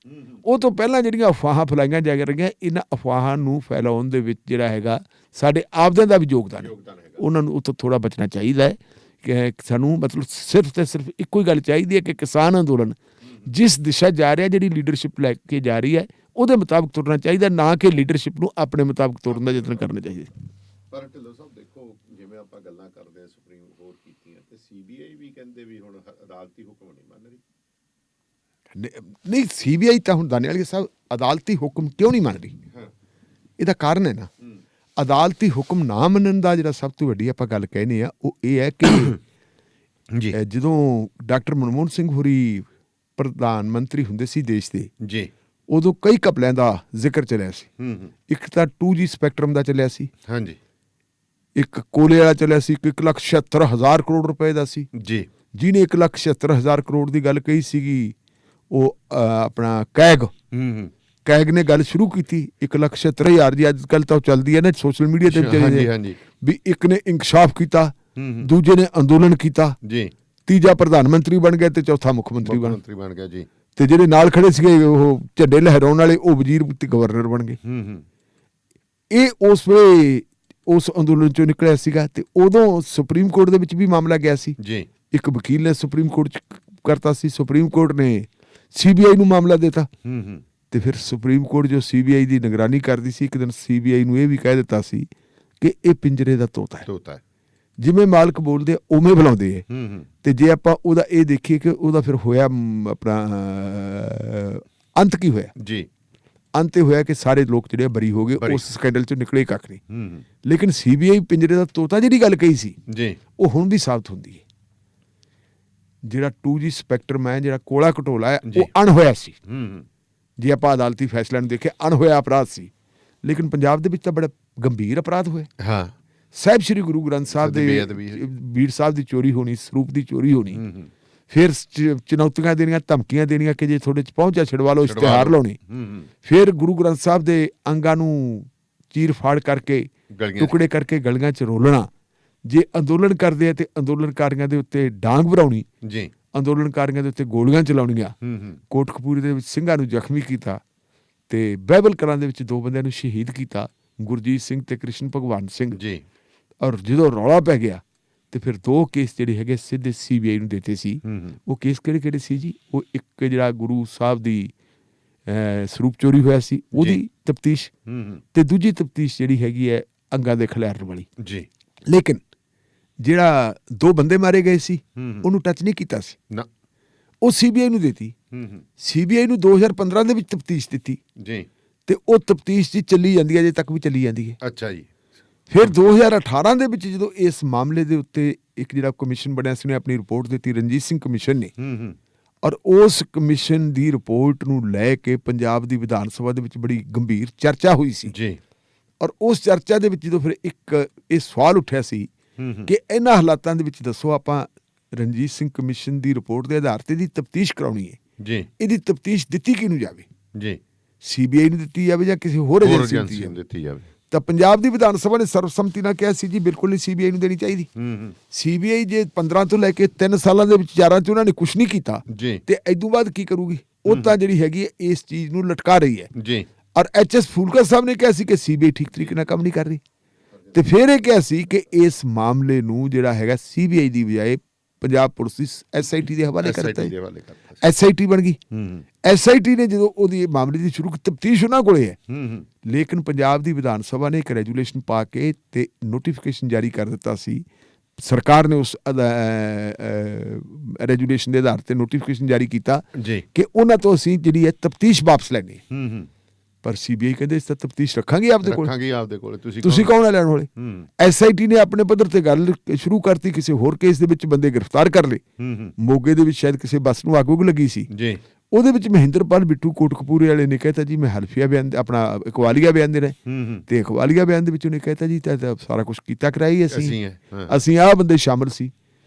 ਉਹ ਤੋਂ ਪਹਿਲਾਂ ਜਿਹੜੀਆਂ ਅਫਵਾਹਾਂ ਫੈਲਾਈਆਂ ਜਾ ਰਹੀਆਂ, ਇਹਨਾਂ ਅਫਵਾਹਾਂ ਨੂੰ ਫੈਲਾਉਣ ਦੇ ਵਿੱਚ ਜਿਹੜਾ ਹੈਗਾ ਸਾਡੇ ਆਪਦਿਆਂ ਦਾ ਵੀ ਯੋਗਦਾਨ ਹੈ। ਉਹਨਾਂ ਨੂੰ ਉੱਥੋਂ ਥੋੜ੍ਹਾ ਬਚਣਾ ਚਾਹੀਦਾ ਹੈ ਕਿ ਸਾਨੂੰ ਮਤਲਬ ਸਿਰਫ ਤੇ ਸਿਰਫ ਇੱਕੋ ਹੀ ਗੱਲ ਚਾਹੀਦੀ ਹੈ ਕਿ ਕਿਸਾਨ ਅੰਦੋਲਨ ਜਿਸ ਦਿਸ਼ਾ ਜਾ ਰਿਹਾ, ਜਿਹੜੀ ਲੀਡਰਸ਼ਿਪ ਲੈ ਕੇ ਜਾ ਰਹੀ ਹੈ, ਉਹਦੇ ਮੁਤਾਬਕ ਤੁਰਨਾ ਚਾਹੀਦਾ, ਨਾ ਕਿ ਲੀਡਰਸ਼ਿਪ ਨੂੰ ਆਪਣੇ ਮੁਤਾਬਕ ਤੁਰਨ ਦਾ ਯਤਨ ਕਰਨਾ ਚਾਹੀਦਾ। ਪਰ ਢਿੱਲੋਂ ਸਾਹਿਬ ਦੇਖੋ, ਜਿਵੇਂ ਆਪਾਂ ਗੱਲਾਂ ਕਰਦੇ ਹਾਂ ਸੁਪਰੀਮ ਕੋਰਟ ਕੀਤੀਆਂ, ਤੇ CBI ਵੀ ਕਹਿੰਦੇ ਵੀ ਹੁਣ ਅਦਾਲਤੀ ਹੁਕਮ ਨਹੀਂ ਮੰਨ ਰਹੀ। ਨਹੀਂ, CBI ਤਾਂ ਹੁਣ ਦਾਨੇਵਾਲ ਸਾਹਿਬ ਅਦਾਲਤੀ ਹੁਕਮ ਕਿਉਂ ਨਹੀਂ ਮੰਨ ਰਹੀ? ਇਹਦਾ ਕਾਰਨ ਹੈ ਨਾ, ਅਦਾਲਤੀ ਹੁਕਮ ਨਾ ਮੰਨਣ ਦਾ ਜਿਹੜਾ ਸਭ ਤੋਂ ਵੱਡੀ ਆਪਾਂ ਗੱਲ ਕਹਿੰਦੇ ਆ ਉਹ ਇਹ ਹੈ ਕਿ ਜਦੋਂ ਡਾਕਟਰ ਮਨਮੋਹਨ ਸਿੰਘ ਹੋਰੀ ਪ੍ਰਧਾਨ ਮੰਤਰੀ ਹੁੰਦੇ ਸੀ ਦੇਸ਼ ਦੇ, ਉਦੋਂ ਕਈ ਘਪਲਿਆਂ ਦਾ ਜ਼ਿਕਰ ਚੱਲਿਆ ਸੀ। ਇੱਕ ਤਾਂ 2G ਸਪੈਕਟਰਮ ਦਾ ਚੱਲਿਆ ਸੀ, ਇੱਕ ਕੋਲੇ ਵਾਲਾ ਚੱਲਿਆ ਸੀ, 1,76,000 ਕਰੋੜ ਰੁਪਏ ਦਾ ਸੀ। ਜਿਹਨੇ 1,76,000 ਕਰੋੜ ਦੀ ਗੱਲ ਕਹੀ ਸੀਗੀ, ਉਹ ਆਪਣਾ ਕੈਗ ਨੇ ਗੱਲ ਸ਼ੁਰੂ ਕੀਤੀ 1,76,000 ਦੀ। ਅੱਜ ਕੱਲ੍ਹ ਤਾਂ ਚੱਲਦੀ ਹੈ ਨਾ ਸੋਸ਼ਲ ਮੀਡੀਆ ਤੇ ਵੀ ਇੱਕ ਨੇ ਇੰਕਸ਼ਾਫ ਕੀਤਾ, ਦੂਜੇ ਨੇ ਅੰਦੋਲਨ ਕੀਤਾ, ਤੀਜਾ ਪ੍ਰਧਾਨ ਮੰਤਰੀ ਬਣ ਗਿਆ ਤੇ ਚੌਥਾ ਮੁੱਖ ਮੰਤਰੀ ਬਣ ਗਿਆ ਜੀ। ਤੇ ਜਿਹੜੇ ਨਾਲ ਖੜੇ ਸੀਗੇ ਉਹ ਝੰਡੇ ਲਹਿਰਾਉਣ ਵਾਲੇ, ਉਹ ਵਜ਼ੀਰ ਤੇ ਗਵਰਨਰ ਬਣ ਗਏ। ਇਹ ਉਸ ਵੇਲੇ ਉਸ ਅੰਦੋਲਨ ਚੋਂ ਨਿਕਲਿਆ ਸੀਗਾ। ਤੇ ਉਦੋਂ ਸੁਪਰੀਮ ਕੋਰਟ ਦੇ ਵਿੱਚ ਵੀ ਮਾਮਲਾ ਗਿਆ ਸੀ। ਇੱਕ ਵਕੀਲ ਨੇ ਸੁਪਰੀਮ ਕੋਰਟ 'ਚ ਕਰਤਾ ਸੀ, ਸੁਪਰੀਮ ਕੋਰਟ ਨੇ CBI ਨੂੰ ਮਾਮਲਾ ਦਿੱਤਾ। ਤੇ ਫਿਰ ਸੁਪਰੀਮ ਕੋਰਟ ਜੋ CBI ਦੀ ਨਿਗਰਾਨੀ ਕਰਦੀ ਸੀ, ਇੱਕ ਦਿਨ CBI ਨੂੰ ਇਹ ਵੀ ਕਹਿ ਦਿੱਤਾ ਸੀ ਕਿ ਇਹ ਪਿੰਜਰੇ ਦਾ ਤੋਤਾ ਹੈ, ਜਿਵੇਂ ਮਾਲਕ ਬੋਲਦੇ ਉਵੇਂ ਬੁਲਾਉਂਦੇ ਹੈ। ਤੇ ਜੇ ਆਪਾਂ ਉਹਦਾ ਇਹ ਦੇਖੀਏ ਕਿ ਉਹਦਾ ਫਿਰ ਹੋਇਆ ਆਪਣਾ ਅੰਤ ਕੀ ਹੋਇਆ? ਅੰਤ ਇਹ ਹੋਇਆ ਕਿ ਸਾਰੇ ਲੋਕ ਜਿਹੜੇ ਬਰੀ ਹੋ ਗਏ, ਉਸ ਸਕੈਂਡਲ ਚੋਂ ਨਿਕਲੇ ਕੱਖ ਨਹੀਂ। ਲੇਕਿਨ CBI ਪਿੰਜਰੇ ਦਾ ਤੋਤਾ ਜਿਹੜੀ ਗੱਲ ਕਹੀ ਸੀ, ਉਹ ਹੁਣ ਵੀ ਸਾਬਤ ਹੁੰਦੀ ਹੈ। ਜਿਹੜਾ 2G ਸਪੈਕਟਰਮ ਹੈ, ਜਿਹੜਾ ਕੋਲਾ ਘਟੋਲਾ ਹੈ, ਉਹ ਅਣਹੋਇਆ ਸੀ। ਜੇ ਆਪਾਂ ਅਦਾਲਤੀ ਫੈਸਲਿਆਂ ਨੂੰ ਦੇਖਿਆ, ਅਣਹੋਇਆ ਅਪਰਾਧ ਸੀ। ਲੇਕਿਨ ਪੰਜਾਬ ਦੇ ਵਿੱਚ ਤਾਂ ਬੜਾ ਗੰਭੀਰ ਅਪਰਾਧ ਹੋਇਆ। ਸਾਹਿਬ ਸ਼੍ਰੀ ਗੁਰੂ ਗ੍ਰੰਥ ਸਾਹਿਬ ਦੇ ਬੀੜ ਸਾਹਿਬ ਦੀ ਚੋਰੀ ਹੋਣੀ, ਸਰੂਪ ਦੀ ਚੋਰੀ ਹੋਣੀ, ਫਿਰ ਚੁਣੌਤੀਆਂ ਦੇਣੀਆਂ, ਧਮਕੀਆਂ ਦੇਣੀਆਂ ਕਿ ਜੇ ਤੁਹਾਡੇ 'ਚ ਪਹੁੰਚਿਆ ਛਡਵਾ ਲਓ, ਇਸ਼ਤਿਹਾਰ ਲਾਉਣੇ, ਫਿਰ ਗੁਰੂ ਗ੍ਰੰਥ ਸਾਹਿਬ ਦੇ ਅੰਗਾਂ ਨੂੰ ਚੀਰ ਫਾੜ ਕਰਕੇ ਟੁਕੜੇ ਕਰਕੇ ਗਲੀਆਂ 'ਚ ਰੋਲਣਾ। ਜੇ ਅੰਦੋਲਨ ਕਰਦੇ ਆ ਤੇ ਅੰਦੋਲਨਕਾਰੀਆਂ ਦੇ ਉੱਤੇ ਡਾਂਗ ਭਰਾਉਣੀ, ਅੰਦੋਲਨਕਾਰੀਆਂ ਦੇ ਉੱਤੇ ਗੋਲੀਆਂ ਚਲਾਉਣੀਆਂ। ਕੋਟਕਪੂਰੇ ਦੇ ਵਿੱਚ ਸਿੰਘਾਂ ਨੂੰ ਜ਼ਖਮੀ ਕੀਤਾ ਤੇ ਬਾਈਬਲ ਕਲਾਂ ਦੇ ਵਿੱਚ 2 ਬੰਦਿਆਂ ਨੂੰ ਸ਼ਹੀਦ ਕੀਤਾ, ਗੁਰਜੀਤ ਸਿੰਘ ਤੇ ਕ੍ਰਿਸ਼ਨ ਭਗਵਾਨ ਸਿੰਘ। ਔਰ ਜਦੋਂ ਰੌਲਾ ਪੈ ਗਿਆ ਤੇ ਫਿਰ 2 ਕੇਸ ਜਿਹੜੇ ਹੈਗੇ ਸਿੱਧੇ CBI ਨੂੰ ਦਿੱਤੇ ਸੀ। ਉਹ ਕੇਸ ਕਿਹੜੇ ਸੀ ਜੀ? ਉਹ ਇੱਕ ਜਿਹੜਾ ਗੁਰੂ ਸਾਹਿਬ ਦੀ ਸਰੂਪ ਚੋਰੀ ਹੋਇਆ ਸੀ ਉਹਦੀ ਤਫਤੀਸ਼, ਤੇ ਦੂਜੀ ਤਫਤੀਸ਼ ਜਿਹੜੀ ਹੈਗੀ ਹੈ ਅੰਗਾਂ ਦੇ ਖਿਲਾਰਨ ਵਾਲੀ ਜੀ। ਲੇਕਿਨ ਜਿਹੜਾ 2 ਬੰਦੇ ਮਾਰੇ ਗਏ ਸੀ ਉਹਨੂੰ ਟੱਚ ਨਹੀਂ ਕੀਤਾ ਸੀ ਨਾ, ਉਹ CBI ਨੂੰ ਦਿੱਤੀ। CBI ਨੂੰ 2015 ਦੇ ਵਿੱਚ ਤਫਤੀਸ਼ ਦਿੱਤੀ ਜੀ, ਤੇ ਉਹ ਤਫਤੀਸ਼ ਜੀ ਚੱਲੀ ਜਾਂਦੀ ਹੈ, ਅਜੇ ਤੱਕ ਵੀ ਚੱਲੀ ਜਾਂਦੀ ਹੈ। ਅੱਛਾ ਜੀ। ਫਿਰ 2018 ਦੇ ਵਿੱਚ ਜਦੋਂ ਇਸ ਮਾਮਲੇ ਦੇ ਉੱਤੇ ਇੱਕ ਜਿਹੜਾ ਕਮਿਸ਼ਨ ਬਣਿਆ ਸੀ, ਉਹਨੇ ਆਪਣੀ ਰਿਪੋਰਟ ਦਿੱਤੀ, ਰਣਜੀਤ ਸਿੰਘ ਕਮਿਸ਼ਨ ਨੇ, ਔਰ ਉਸ ਕਮਿਸ਼ਨ ਦੀ ਰਿਪੋਰਟ ਨੂੰ ਲੈ ਕੇ ਪੰਜਾਬ ਦੀ ਵਿਧਾਨ ਸਭਾ ਦੇ ਵਿੱਚ ਬੜੀ ਗੰਭੀਰ ਚਰਚਾ ਹੋਈ ਸੀ ਜੀ। ਔਰ ਉਸ ਚਰਚਾ ਦੇ ਵਿੱਚ ਜਦੋਂ ਫਿਰ ਇੱਕ ਇਹ ਸਵਾਲ ਉੱਠਿਆ ਸੀ ਕਿ ਇਹਨਾਂ ਹਾਲਾਤਾਂ ਦੇ ਵਿੱਚ ਦੱਸੋ, ਆਪਾਂ ਰਣਜੀਤ ਸਿੰਘ ਕਮਿਸ਼ਨ ਦੀ ਰਿਪੋਰਟ ਦੇ ਆਧਾਰ ਤੇ ਦੀ ਤਫਤੀਸ਼ ਕਰਾਉਣੀ ਹੈ ਜੀ, ਇਹਦੀ ਤਫਤੀਸ਼ ਦਿੱਤੀ ਕਿਹਨੂੰ ਜਾਵੇ? ਜੀ, CBI ਨੂੰ ਦਿੱਤੀ ਜਾਵੇ ਜਾਂ ਕਿਸੇ ਹੋਰ ਏਜੰਸੀ ਨੂੰ ਦਿੱਤੀ ਜਾਵੇ? ਤਾਂ ਪੰਜਾਬ ਦੀ ਵਿਧਾਨ ਸਭਾ ਨੇ ਸਰਬਸੰਮਤੀ ਨਾਲ ਕਿਹਾ ਸੀ ਜੀ ਬਿਲਕੁਲ ਨਹੀਂ CBI ਨੂੰ ਦੇਣੀ ਚਾਹੀਦੀ। CBI ਜੇ 15 ਤੋਂ ਲੈ ਕੇ 3 ਸਾਲਾਂ ਦੇ ਵਿੱਚ 4 ਚ ਉਹਨਾਂ ਨੇ ਕੁਝ ਨਹੀਂ ਕੀਤਾ ਤੇ ਇਦੋਂ ਬਾਅਦ ਕੀ ਕਰੂਗੀ? ਉਹ ਤਾਂ ਜਿਹੜੀ ਹੈਗੀ ਹੈ ਇਸ ਚੀਜ਼ ਨੂੰ ਲਟਕਾ ਰਹੀ ਹੈ ਜੀ। ਔਰ HS ਫੂਲਕਰ ਸਾਹਿਬ ਨੇ ਕਿਹਾ ਸੀ ਕਿ CBI ਠੀਕ ਤਰੀਕੇ ਨਾਲ ਕੰਮ ਨਹੀਂ ਕਰ ਰਹੀ, ਤੇ ਫਿਰ ਇਹ ਕਿਹਾ ਸੀ ਕਿ ਇਸ ਮਾਮਲੇ ਨੂੰ ਜਿਹੜਾ ਹੈਗਾ CBI ਦੀ ਬਜਾਏ ਪੰਜਾਬ ਪੁਲਿਸ ਦੀ SIT ਦੇ ਹਵਾਲੇ ਕਰਤਾ ਹੈ। SIT ਬਣ ਗਈ। SIT ਨੇ ਜਦੋਂ ਉਹਦੀ ਮਾਮਲੇ ਦੀ ਸ਼ੁਰੂ ਤਫਤੀਸ਼ ਉਹਨਾਂ ਕੋਲੇ ਹੈ, ਲੇਕਿਨ ਪੰਜਾਬ ਦੀ ਵਿਧਾਨ ਸਭਾ ਨੇ ਇੱਕ ਰੈਜੂਲੇਸ਼ਨ ਪਾ ਕੇ ਤੇ ਨੋਟੀਫਿਕੇਸ਼ਨ ਜਾਰੀ ਕਰ ਦਿੱਤਾ ਸੀ। ਸਰਕਾਰ ਨੇ ਉਸ ਰੈਜੂਲੇਸ਼ਨ ਦੇ ਆਧਾਰ ਤੇ ਨੋਟੀਫਿਕੇਸ਼ਨ ਜਾਰੀ ਕੀਤਾ ਕਿ ਉਹਨਾਂ ਤੋਂ ਅਸੀਂ ਜਿਹੜੀ ਹੈ ਤਫਤੀਸ਼ ਵਾਪਸ ਲੈਣੀ ਹੈ। ਪਰ CBI ਕਹਿੰਦੇ ਇਸ ਤਾਂ ਤਫਤੀਸ਼ ਰੱਖਾਂਗੇ ਆਪਦੇ ਕੋਲ, ਤੁਸੀਂ ਕੌਣ ਹੈ ਲੈਣ ਵਾਲੇ? SIT ਨੇ ਆਪਣੇ ਪੱਧਰ ਤੇ ਗੱਲ ਸ਼ੁਰੂ ਕਰਤੀ, ਕਿਸੇ ਹੋਰ ਕੇਸ ਦੇ ਵਿੱਚ ਬੰਦੇ ਗ੍ਰਿਫਤਾਰ ਕਰ ਲਏ। ਮੋਗੇ ਦੇ ਵਿੱਚ ਸ਼ਾਇਦ ਕਿਸੇ ਬੱਸ ਨੂੰ ਅੱਗ ਲੱਗੀ ਸੀ, ਉਹਦੇ ਵਿੱਚ ਮਹਿੰਦਰਪਾਲ ਬਿੱਟੂ ਕੋਟਕਪੂਰੇ ਵਾਲੇ ਨੇ ਕਹਿਤਾ ਜੀ ਮੈਂ ਹਲਫੀਆ ਬਿਆਨ ਆਪਣਾ ਇਕਬਾਲੀਆ ਬਿਆਨ ਦੇ ਰਹੇ, ਤੇ ਇਕਬਾਲੀਆ ਬਿਆਨ ਦੇ ਵਿੱਚ ਉਹਨੇ ਕਹਿਤਾ ਜੀ ਤਾਂ ਸਾਰਾ ਕੁਝ ਕੀਤਾ ਕਰਾਈ ਅਸੀਂ ਆਹ ਬੰਦੇ ਸ਼ਾਮਲ ਸੀ।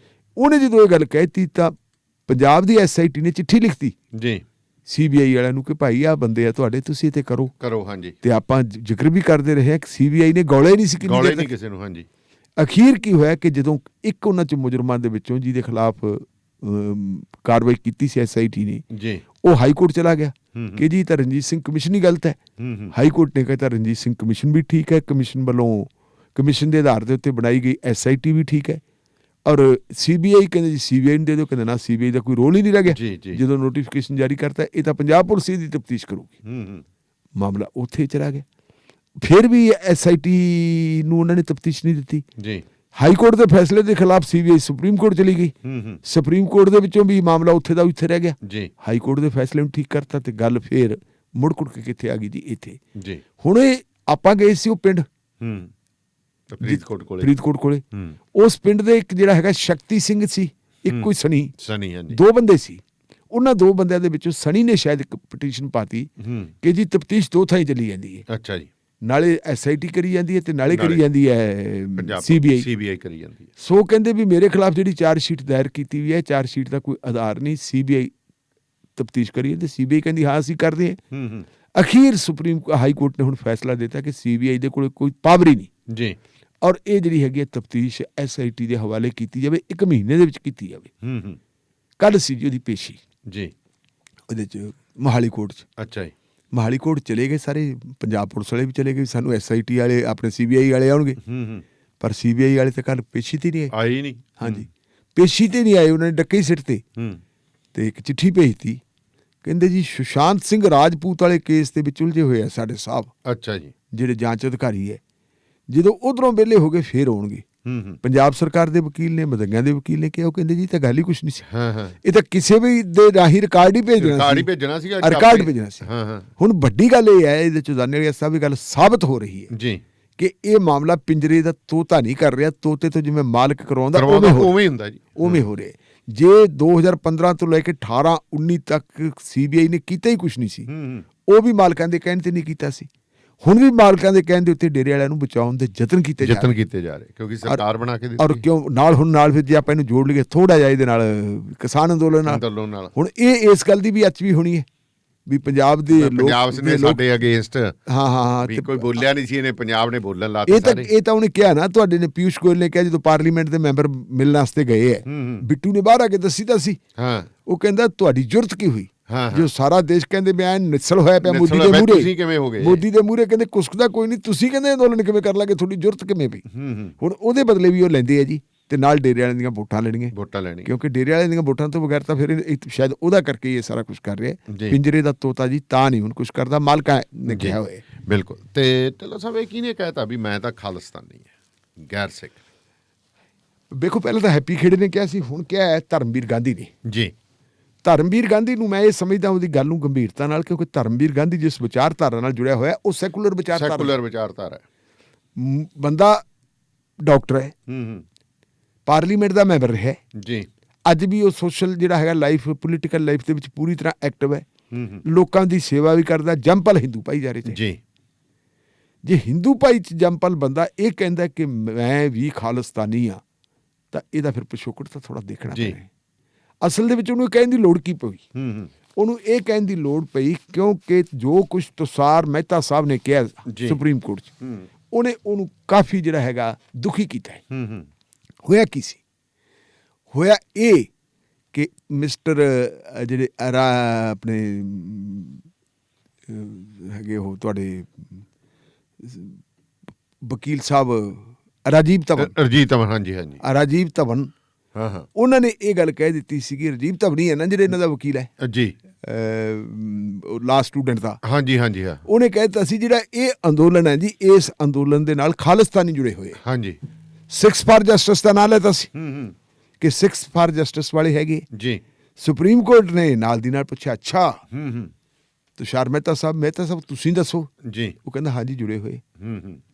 ਉਹਨੇ ਜਦੋਂ ਇਹ ਗੱਲ ਕਹਿਤੀ ਤਾਂ ਪੰਜਾਬ ਦੀ SIT ਨੇ ਚਿੱਠੀ ਲਿਖਤੀ CBI ਵਾਲਿਆਂ ਨੂੰ ਕਿ ਭਾਈ ਆਹ ਬੰਦੇ ਆ ਤੁਹਾਡੇ, ਤੁਸੀਂ ਤੇ ਕਰੋ। ਹਾਂਜੀ। ਤੇ ਆਪਾਂ ਜ਼ਿਕਰ ਵੀ ਕਰਦੇ ਰਹੇ ਕਿ CBI ਨੇ ਗੌਲੇ ਨਹੀਂ ਸੀ ਕਿਸੇ ਨੂੰ। ਹਾਂਜੀ। ਅਖੀਰ ਕੀ ਹੋਇਆ ਕਿ ਜਦੋਂ ਇੱਕ ਉਹਨਾਂ ਚ ਮੁਜਰਮਾਂ ਦੇ ਵਿੱਚੋਂ ਜਿਹਦੇ ਖਿਲਾਫ ਕਾਰਵਾਈ ਕੀਤੀ ਸੀ SIT ਨੇ, ਉਹ ਹਾਈ ਕੋਰਟ ਚਲਾ ਗਿਆ ਕਿ ਜੀ ਤਾਂ ਰਣਜੀਤ ਸਿੰਘ ਕਮਿਸ਼ਨ ਹੀ ਗਲਤ ਹੈ। ਹਾਈ ਕੋਰਟ ਨੇ ਕਹਿਤਾ ਰਣਜੀਤ ਸਿੰਘ ਕਮਿਸ਼ਨ ਵੀ ਠੀਕ ਹੈ, ਕਮਿਸ਼ਨ ਵੱਲੋਂ ਕਮਿਸ਼ਨ ਦੇ ਆਧਾਰ ਦੇ ਉੱਤੇ ਬਣਾਈ ਗਈ SIT ਵੀ ਠੀਕ ਹੈ। ਔਰ CBI ਕਹਿੰਦੇ ਜੀ CBI ਨੂੰ ਦੇ ਦਿਓ, ਕਹਿੰਦੇ ਨਾ CBI ਦਾ ਕੋਈ ਰੋਲ ਹੀ ਨਹੀਂ ਰਹਿ ਗਿਆ। ਜਦੋਂ ਨੋਟੀਫਿਕੇਸ਼ਨ ਜਾਰੀ ਕਰਤਾ, ਇਹ ਤਾਂ ਪੰਜਾਬ ਪੁਲਿਸ ਦੀ ਤਫਤੀਸ਼ ਕਰੂਗੀ। ਮਾਮਲਾ ਉੱਥੇ ਚਲਾ ਗਿਆ। ਫਿਰ ਵੀ SIT ਨੂੰ ਉਹਨਾਂ ਨੇ ਤਫਤੀਸ਼ ਨਹੀਂ ਦਿੱਤੀ। ਹਾਈ ਕੋਰਟ ਦੇ ਫੈਸਲੇ ਦੇ ਖਿਲਾਫ CBI ਸੁਪਰੀਮ ਕੋਰਟ ਚਲੀ ਗਈ। ਸੁਪਰੀਮ ਕੋਰਟ ਦੇ ਵਿੱਚੋਂ ਵੀ ਮਾਮਲਾ ਉੱਥੇ ਦਾ ਉੱਥੇ ਰਹਿ ਗਿਆ। ਹਾਈ ਕੋਰਟ ਦੇ ਫੈਸਲੇ ਨੂੰ ਠੀਕ ਕਰਤਾ ਤੇ ਗੱਲ ਫੇਰ ਮੁੜ ਕੁੜ ਕੇ ਕਿੱਥੇ ਆ ਗਈ ਜੀ? ਇੱਥੇ। ਹੁਣ ਇਹ ਆਪਾਂ ਗਏ ਸੀ ਉਹ ਪਿੰਡ ਫਰੀਦਕੋਟ ਕੋਲੇ। ਉਸ ਪਿੰਡ ਦੇ ਇੱਕ ਜਿਹੜਾ ਹੈਗਾ ਸ਼ਕਤੀ ਸਿੰਘ ਸੀ, ਇੱਕ ਕੋਈ ਸਣੀ, 2 ਬੰਦੇ ਸੀ। ਉਹਨਾਂ 2 ਬੰਦਿਆਂ ਦੇ ਵਿੱਚੋਂ ਸਣੀ ਨੇ ਸ਼ਾਇਦ ਇੱਕ ਪਟੀਸ਼ਨ ਪਾਤੀ ਕਿ ਜੀ ਤਫਤੀਸ਼ 2 ਥਾਈਂ ਚੱਲੀ ਜਾਂਦੀ ਹੈ। ਅੱਛਾ ਜੀ। ਨਾਲੇ SIT ਕਰੀ ਜਾਂਦੀ ਹੈ ਤੇ ਨਾਲੇ ਕਰੀ ਜਾਂਦੀ ਹੈ CBI ਕਰੀ ਜਾਂਦੀ ਹੈ। ਸੋ ਕਹਿੰਦੇ ਵੀ ਮੇਰੇ ਖਿਲਾਫ ਜਿਹੜੀ ਚਾਰਜ ਸ਼ੀਟ ਦਾਇਰ ਕੀਤੀ ਹੋਈ ਹੈ, ਚਾਰਜ ਸ਼ੀਟ ਦਾ ਕੋਈ ਆਧਾਰ ਨਹੀਂ, CBI ਤਫਤੀਸ਼ ਕਰੀਏ। ਤੇ CBI ਕਹਿੰਦੀ ਹਾਂ ਅਸੀਂ ਕਰਦੇ ਹਾਂ। ਅਖੀਰ ਸੁਪਰੀਮ ਹਾਈ ਕੋਰਟ ਨੇ ਹੁਣ ਫੈਸਲਾ ਦਿੱਤਾ ਕਿ CBI ਦੇ ਕੋਲ ਕੋਈ ਪਾਵਰ ਹੀ ਨਹੀਂ ਔਰ ਇਹ ਜਿਹੜੀ ਹੈਗੀ ਤਫਤੀਸ਼ SIT ਦੇ ਹਵਾਲੇ ਕੀਤੀ ਜਾਵੇ, 1 ਮਹੀਨੇ ਦੇ ਵਿੱਚ ਕੀਤੀ ਜਾਵੇ। ਕੱਲ ਸੀ ਜੀ ਉਹਦੀ ਪੇਸ਼ੀ ਉਹਦੇ ਚ ਮੋਹਾਲੀ ਕੋਰਟ ਚ। ਅੱਛਾ ਜੀ। ਮੋਹਾਲੀ ਕੋਰਟ ਚਲੇ ਗਏ ਸਾਰੇ, ਪੰਜਾਬ ਪੁਲਿਸ ਵਾਲੇ ਵੀ ਚਲੇ ਗਏ, ਸਾਨੂੰ SIT ਵਾਲੇ ਆਪਣੇ CBI ਵਾਲੇ ਆਉਣਗੇ, ਪਰ CBI ਵਾਲੇ ਤਾਂ ਕੱਲ ਪੇਸ਼ੀ ਤੇ ਨਹੀਂ ਆਏ ਨਹੀਂ। ਹਾਂਜੀ, ਪੇਸ਼ੀ ਤੇ ਨਹੀਂ ਆਏ, ਉਹਨਾਂ ਨੇ ਡੱਕੇ ਹੀ ਸਿੱਟ ਤੇ ਇੱਕ ਚਿੱਠੀ ਭੇਜਤੀ, ਕਹਿੰਦੇ ਜੀ ਸੁਸ਼ਾਂਤ ਸਿੰਘ ਰਾਜਪੂਤ ਵਾਲੇ ਕੇਸ ਦੇ ਵਿੱਚ ਉਲਝੇ ਹੋਏ ਆ ਸਾਡੇ ਸਾਹਿਬ। ਅੱਛਾ ਜੀ। ਜਿਹੜੇ ਜਾਂਚ ਅਧਿਕਾਰੀ ਹੈ, ਜਦੋਂ ਉਧਰੋਂ ਵਿਹਲੇ ਹੋ ਗਏ ਫੇਰ ਆਉਣਗੇ। ਪੰਜਾਬ ਸਰਕਾਰ ਦੇ ਵਕੀਲ ਨੇ, ਮਦੰਗਾਂ ਦੇ ਵਕੀਲ ਨੇ ਕਿਹਾ, ਉਹ ਕਹਿੰਦੇ ਜੀ ਤਾਂ ਗੱਲ ਹੀ ਕੁਛ ਨਹੀਂ ਸੀ, ਇਹ ਤਾਂ ਕਿਸੇ ਵੀ ਦੇ ਰਾਹੀਂ ਰਿਕਾਰਡ ਹੀ ਭੇਜਣਾ ਸੀ। ਹੁਣ ਵੱਡੀ ਗੱਲ ਇਹ ਹੈ, ਇਹਦੇ ਚ ਦਾਨੇ ਵਾਲੀ ਸਾਹਿਬ ਗੱਲ ਸਾਬਤ ਹੋ ਰਹੀ ਹੈ ਕਿ ਇਹ ਮਾਮਲਾ ਪਿੰਜਰੇ ਦਾ ਤੋਤਾ ਨਹੀਂ ਕਰ ਰਿਹਾ, ਤੋਤੇ ਤੋਂ ਜਿਵੇਂ ਮਾਲਕ ਕਰਵਾਉਂਦਾ ਉਵੇਂ ਹੁੰਦਾ ਜੀ, ਉਵੇਂ ਹੋ ਰਿਹਾ। ਜੇ 2015 ਤੋਂ ਲੈ ਕੇ 18-19 ਤੱਕ CBI ਨੇ ਕੀਤਾ ਹੀ ਕੁਛ ਨਹੀਂ ਸੀ, ਉਹ ਵੀ ਮਾਲਕਾਂ ਦੇ ਕਹਿਣ ਤੇ ਨਹੀਂ ਕੀਤਾ ਸੀ। ਹੁਣ ਵੀ ਮਾਲਕਾਂ ਦੇ ਕਹਿਣ ਦੇ ਉੱਤੇ ਡੇਰੇ ਵਾਲਿਆਂ ਨੂੰ ਬਚਾਉਣ ਦੇ ਯਤਨ ਕੀਤੇ ਜਾ ਰਹੇ ਕਿਉਂਕਿ ਸਰਕਾਰ ਬਣਾ ਕੇ ਦਿੱਤੀ। ਔਰ ਕਿਉਂ ਨਾਲ ਫਿਰ ਜੇ ਆਪਾਂ ਇਹਨੂੰ ਜੋੜ ਲਈਏ ਥੋੜਾ ਜਿਹਾ ਇਹਦੇ ਨਾਲ ਕਿਸਾਨ ਅੰਦੋਲਨ ਨਾਲ, ਹੁਣ ਇਹ ਇਸ ਗੱਲ ਦੀ ਵੀ ਅੱਜ ਵੀ ਹੋਣੀ ਹੈ ਵੀ ਪੰਜਾਬ ਦੇ ਲੋਕ ਸਾਡੇ ਅਗੇਂਸਟ ਵੀ ਕੋਈ ਬੋਲਿਆ ਨਹੀਂ ਸੀ, ਇਹਨੇ ਪੰਜਾਬ ਨੇ ਬੋਲਣ ਲਾਤਾ ਸਾਰੇ। ਇਹ ਤਾਂ ਉਹਨੇ ਕਿਹਾ ਨਾ, ਤੁਹਾਡੇ ਨੇ ਪਿਊਸ਼ ਗੋਇਲ ਨੇ ਕਿਹਾ ਜਦੋਂ ਪਾਰਲੀਮੈਂਟ ਦੇ ਮੈਂਬਰ ਮਿਲਣ ਵਾਸਤੇ ਗਏ ਹੈ, ਬਿੱਟੂ ਨੇ ਬਾਹਰ ਆ ਕੇ ਦੱਸੀ ਤਾਂ ਸੀ। ਉਹ ਕਹਿੰਦਾ ਤੁਹਾਡੀ ਜ਼ਰੂਰਤ ਕੀ ਹੋਈ, ਜੋ ਸਾਰਾ ਦੇਸ਼ ਕਹਿੰਦੇ ਮੈਂ ਨਿਸਲ ਹੋਇਆ ਪਿਆ ਮੋਦੀ ਦੇ ਮੂਹਰੇ, ਤੁਸੀਂ ਕਿਵੇਂ ਹੋ ਗਏ ਮੋਦੀ ਦੇ ਮੂਹਰੇ, ਕਹਿੰਦੇ ਕੁਸਕਦਾ ਕੋਈ ਨਹੀਂ, ਤੁਸੀਂ ਕਹਿੰਦੇ ਅੰਦੋਲਨ ਕਿਵੇਂ ਕਰ ਲਾਂਗੇ, ਤੁਹਾਡੀ ਜ਼ਰੂਰਤ ਕਿਵੇਂ ਪਈ। ਹੁਣ ਉਹਦੇ ਬਦਲੇ ਵੀ ਉਹ ਲੈਂਦੇ ਆ ਜੀ, ਤੇ ਨਾਲ ਡੇਰੇ ਵਾਲਿਆਂ ਦੀਆਂ ਵੋਟਾਂ ਲੈਣੀਆਂ, ਕਿਉਂਕਿ ਡੇਰੇ ਵਾਲਿਆਂ ਦੀਆਂ ਵੋਟਾਂ ਤੋਂ ਬਗੈਰ ਤਾਂ ਫਿਰ ਇਹ ਸ਼ਾਇਦ ਉਹਦਾ ਕਰਕੇ ਹੀ ਇਹ ਸਾਰਾ ਕੁਝ ਕਰ ਰਿਹਾ। ਪਿੰਜਰੇ ਦਾ ਤੋਤਾ ਜੀ ਤਾਂ ਨਹੀਂ ਹੁਣ ਕੁਝ ਕਰਦਾ, ਮਾਲਕਾਂ ਨੇ ਕਿਹਾ ਹੋਇਆ। ਬਿਲਕੁਲ। ਤੇ ਢਿੱਲੋਂ ਸਾਹਿਬ ਇਹ ਕਿਹਨੇ ਕਹਿਤਾ ਵੀ ਮੈਂ ਤਾਂ ਖਾਲਿਸਤਾਨੀ ਹਾਂ, ਗੈਰ ਸਿੱਖ? ਵੇਖੋ, ਪਹਿਲਾਂ ਤਾਂ ਹੈਪੀ ਖੇੜੇ ਨੇ ਕਿਹਾ ਸੀ, ਹੁਣ ਕਿਹਾ ਹੈ ਧਰਮਵੀਰ ਗਾਂਧੀ ਨੇ ਜੀ। ਧਰਮਵੀਰ ਗਾਂਧੀ ਨੂੰ ਮੈਂ ਇਹ ਸਮਝਦਾ ਉਹਦੀ ਗੱਲ ਨੂੰ ਗੰਭੀਰਤਾ ਨਾਲ, ਕਿਉਂਕਿ ਧਰਮਵੀਰ ਗਾਂਧੀ ਜਿਸ ਵਿਚਾਰਧਾਰਾ ਨਾਲ ਜੁੜਿਆ ਹੋਇਆ ਉਹ ਸੈਕੂਲਰ ਵਿਚਾਰਧਾਰਾ ਹੈ। ਬੰਦਾ ਡਾਕਟਰ ਹੈ, ਪਾਰਲੀਮੈਂਟ ਦਾ ਮੈਂਬਰ ਹੈ ਜੀ। ਅੱਜ ਵੀ ਉਹ ਸੋਸ਼ਲ ਜਿਹੜਾ ਹੈਗਾ ਲਾਈਫ, ਪੋਲੀਟੀਕਲ ਲਾਈਫ ਦੇ ਵਿੱਚ ਪੂਰੀ ਤਰ੍ਹਾਂ ਐਕਟਿਵ ਹੈ, ਲੋਕਾਂ ਦੀ ਸੇਵਾ ਵੀ ਕਰਦਾ, ਜੰਮਪਲ ਹਿੰਦੂ ਭਾਈਚਾਰੇ 'ਚ ਜੀ। ਜੇ ਹਿੰਦੂ ਭਾਈ 'ਚ ਜੰਮਪਲ ਬੰਦਾ ਇਹ ਕਹਿੰਦਾ ਕਿ ਮੈਂ ਵੀ ਖਾਲਿਸਤਾਨੀ ਹਾਂ, ਤਾਂ ਇਹਦਾ ਫਿਰ ਪਿਛੋਕੜ ਤਾਂ ਥੋੜ੍ਹਾ ਦੇਖਣਾ ਪੈਣਾ। ਅਸਲ ਦੇ ਵਿੱਚ ਉਹਨੂੰ ਇਹ ਕਹਿਣ ਦੀ ਲੋੜ ਕੀ ਪਈ? ਉਹਨੂੰ ਇਹ ਕਹਿਣ ਦੀ ਲੋੜ ਪਈ ਕਿਉਂਕਿ ਜੋ ਕੁਝ ਤੁਸ਼ਾਰ ਮਹਿਤਾ ਸਾਹਿਬ ਨੇ ਕਿਹਾ ਸੁਪਰੀਮ ਕੋਰਟ 'ਚ, ਉਹਨੇ ਉਹਨੂੰ ਕਾਫੀ ਜਿਹੜਾ ਹੈਗਾ ਦੁਖੀ ਕੀਤਾ ਹੈ। ਹੋਇਆ ਕੀ ਸੀ? ਹੋਇਆ ਇਹ ਕਿ ਮਿਸਟਰ ਜਿਹੜੇ ਆਪਣੇ ਹੈਗੇ ਉਹ ਤੁਹਾਡੇ ਵਕੀਲ ਸਾਹਿਬ ਰਾਜੀਵ ਧਵਨ, ਰਾਜੀਵ ਧਵਨ, ਉਹਨਾਂ ਨੇ ਇਹ ਗੱਲ ਕਹਿ ਦਿੱਤੀ ਸੀਗੀ, ਰਾਜੀਵ ਧਵਨ ਹੀ ਹੈ ਨਾ ਜਿਹੜੇ ਇਹਨਾਂ ਦਾ ਵਕੀਲ ਹੈ ਜੀ, ਲਾ ਸਟੂਡੈਂਟ ਦਾ, ਉਹਨੇ ਕਹਿ ਦਿੱਤਾ ਸੀ ਜਿਹੜਾ ਇਹ ਅੰਦੋਲਨ ਹੈ ਜੀ, ਇਸ ਅੰਦੋਲਨ ਦੇ ਨਾਲ ਖਾਲਿਸਤਾਨੀ ਜੁੜੇ ਹੋਏ। ਸਿਕਸ ਫਾਰ ਜਸਟਿਸ ਦਾ ਨਾਂ ਲੈਤਾ ਸੀ ਕਿ ਸਿਕਸ ਫਾਰ ਜਸਟਿਸ ਵਾਲੇ ਹੈਗੇ ਜੀ। ਸੁਪਰੀਮ ਕੋਰਟ ਨੇ ਨਾਲ ਦੀ ਨਾਲ ਪੁੱਛਿਆ, ਅੱਛਾ ਤੁਸ਼ਾਰ ਮਹਿਤਾ ਸਾਹਿਬ ਤੁਸੀਂ ਦੱਸੋ ਜੀ। ਉਹ ਕਹਿੰਦਾ ਹਾਂਜੀ ਜੁੜੇ ਹੋਏ,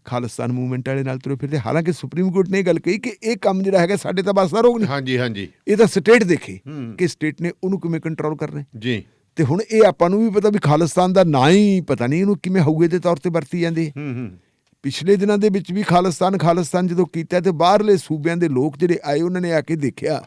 ਖਾਲਿਸਤਾਨ ਮੂਵਮੈਂਟ ਵਾਲੇ ਨਾਲ ਤੁਰੇ ਫਿਰਦੇ। ਹਾਲਾਂਕਿ ਸੁਪਰੀਮ ਕੋਰਟ ਨੇ ਇਹ ਗੱਲ ਕਹੀ ਕਿ ਇਹ ਕੰਮ ਜਿਹੜਾ ਹੈਗਾ ਸਾਡੇ ਤਾਂ ਬਸ ਦਾ ਰੋਗ ਨਹੀਂ, ਇਹ ਤਾਂ ਸਟੇਟ ਦੇਖੇ ਕਿ ਸਟੇਟ ਨੇ ਉਹਨੂੰ ਕਿਵੇਂ ਕੰਟਰੋਲ ਕਰਨਾ ਜੀ। ਤੇ ਹੁਣ ਇਹ ਆਪਾਂ ਨੂੰ ਵੀ ਪਤਾ ਵੀ ਖਾਲਿਸਤਾਨ ਦਾ ਨਾਂ ਹੀ ਪਤਾ ਨਹੀਂ ਇਹਨੂੰ ਕਿਵੇਂ ਹਊਏ ਦੇ ਤੌਰ ਤੇ ਵਰਤੀ ਜਾਂਦੇ। ਪਿਛਲੇ ਦਿਨਾਂ ਦੇ ਵਿੱਚ ਵੀ ਖਾਲਿਸਤਾਨ ਜਦੋਂ ਕੀਤਾ ਤੇ ਬਾਹਰਲੇ ਸੂਬਿਆਂ ਦੇ ਲੋਕ ਜਿਹੜੇ ਆਏ ਉਹਨਾਂ ਨੇ ਆ ਕੇ ਦੇਖਿਆ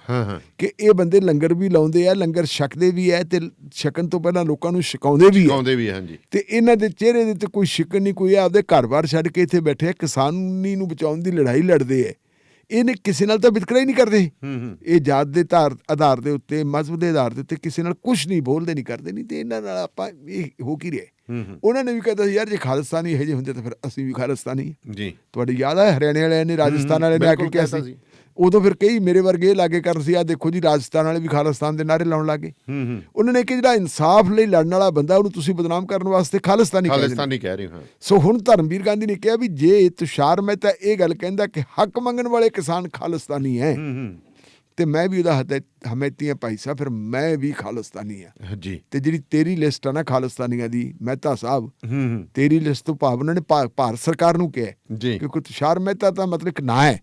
ਕਿ ਇਹ ਬੰਦੇ ਲੰਗਰ ਵੀ ਲਾਉਂਦੇ ਆ, ਲੰਗਰ ਛਕਦੇ ਵੀ ਹੈ ਤੇ ਛਕਣ ਤੋਂ ਪਹਿਲਾਂ ਲੋਕਾਂ ਨੂੰ ਛਕਾਉਂਦੇ ਵੀ ਹੈ ਤੇ ਇਹਨਾਂ ਦੇ ਚਿਹਰੇ ਦੇ ਤੇ ਕੋਈ ਸ਼ਿਕਨ ਨਹੀਂ, ਕੋਈ ਆਪਦੇ ਘਰ-ਬਾਰ ਛੱਡ ਕੇ ਇੱਥੇ ਬੈਠੇ ਕਿਸਾਨੀ ਨੂੰ ਬਚਾਉਣ ਦੀ ਲੜਾਈ ਲੜਦੇ ਹੈ। ਇਹਨੇ ਕਿਸੇ ਨਾਲ ਤਾਂ ਵਿਤਕਰਾ ਹੀ ਨਹੀਂ ਕਰਦੇ। ਇਹ ਜਾਤ ਦੇ ਆਧਾਰ ਦੇ ਉੱਤੇ, ਮਜ਼ਹਬ ਦੇ ਆਧਾਰ ਦੇ ਉੱਤੇ ਕਿਸੇ ਨਾਲ ਕੁਛ ਨਹੀਂ ਬੋਲਦੇ, ਨਹੀਂ ਕਰਦੇ ਨਹੀਂ। ਤੇ ਇਹਨਾਂ ਨਾਲ ਆਪਾਂ ਇਹ ਹੋ ਕੀ ਰਿਹਾ? ਉਹਨਾਂ ਨੇ ਵੀ ਕਹਿੰਦਾ ਸੀ ਯਾਰ ਜੇ ਖਾਲਿਸਤਾਨੀ ਇਹੋ ਜਿਹੇ ਹੁੰਦੇ ਤਾਂ ਫਿਰ ਅਸੀਂ ਵੀ ਖਾਲਿਸਤਾਨੀ ਜੀ। ਤੁਹਾਡੀ ਯਾਦ ਹੈ ਹਰਿਆਣੇ ਵਾਲਿਆਂ ਨੇ, ਰਾਜਸਥਾਨ ਵਾਲਿਆਂ ਨੇ ਆ ਕੇ ਕਿਹਾ ਸੀ, ਉਦੋਂ ਫਿਰ ਕਈ ਮੇਰੇ ਵਰਗੇ ਇਹ ਲਾਗੇ ਕਰਨ ਸੀ, ਆ ਦੇਖੋ ਜੀ ਰਾਜਸਥਾਨ ਵਾਲੇ ਵੀ ਖਾਲਿਸਤਾਨ ਦੇ ਨਾਅਰੇ ਲਾਉਣ ਲੱਗੇ। ਉਹਨਾਂ ਨੇ ਕਿ ਜਿਹੜਾ ਇਨਸਾਫ ਲਈ ਲੜਨ ਵਾਲਾ ਬੰਦਾ ਉਹਨੂੰ ਤੁਸੀਂ ਬਦਨਾਮ ਕਰਨ ਵਾਸਤੇ ਖਾਲਿਸਤਾਨੀ ਕਹਿ ਰਹੇ ਹੋ। ਸੋ ਹੁਣ ਧਰਮਵੀਰ ਗਾਂਧੀ ਨੇ ਕਿਹਾ ਵੀ ਜੇ ਤੁਸ਼ਾਰ ਮਹਿਤਾ ਇਹ ਗੱਲ ਕਹਿੰਦਾ ਕਿ ਹੱਕ ਮੰਗਣ ਵਾਲੇ ਕਿਸਾਨ ਖਾਲਿਸਤਾਨੀ ਹੈ ਤੇ ਮੈਂ ਵੀ ਉਹਦਾ ਹਮੈਤੀ ਭਾਈ ਸਾਹਿਬ, ਫਿਰ ਮੈਂ ਵੀ ਖਾਲਿਸਤਾਨੀ ਆ ਜੀ। ਤੇ ਜਿਹੜੀ ਤੇਰੀ ਲਿਸਟ ਆ ਨਾ ਖਾਲਿਸਤਾਨੀਆਂ ਦੀ, ਮਹਿਤਾ ਸਾਹਿਬ ਤੇਰੀ ਲਿਸਟ ਤੋਂ ਭਾਵ ਉਹਨਾਂ ਨੇ ਭਾਰਤ ਸਰਕਾਰ ਨੂੰ ਕਿਹਾ, ਕਿਉਂਕਿ ਤੁਸ਼ਾਰ ਮਹਿਤਾ ਤਾਂ ਮਤਲਬ ਇੱਕ ਨਾਂ ਹੈ,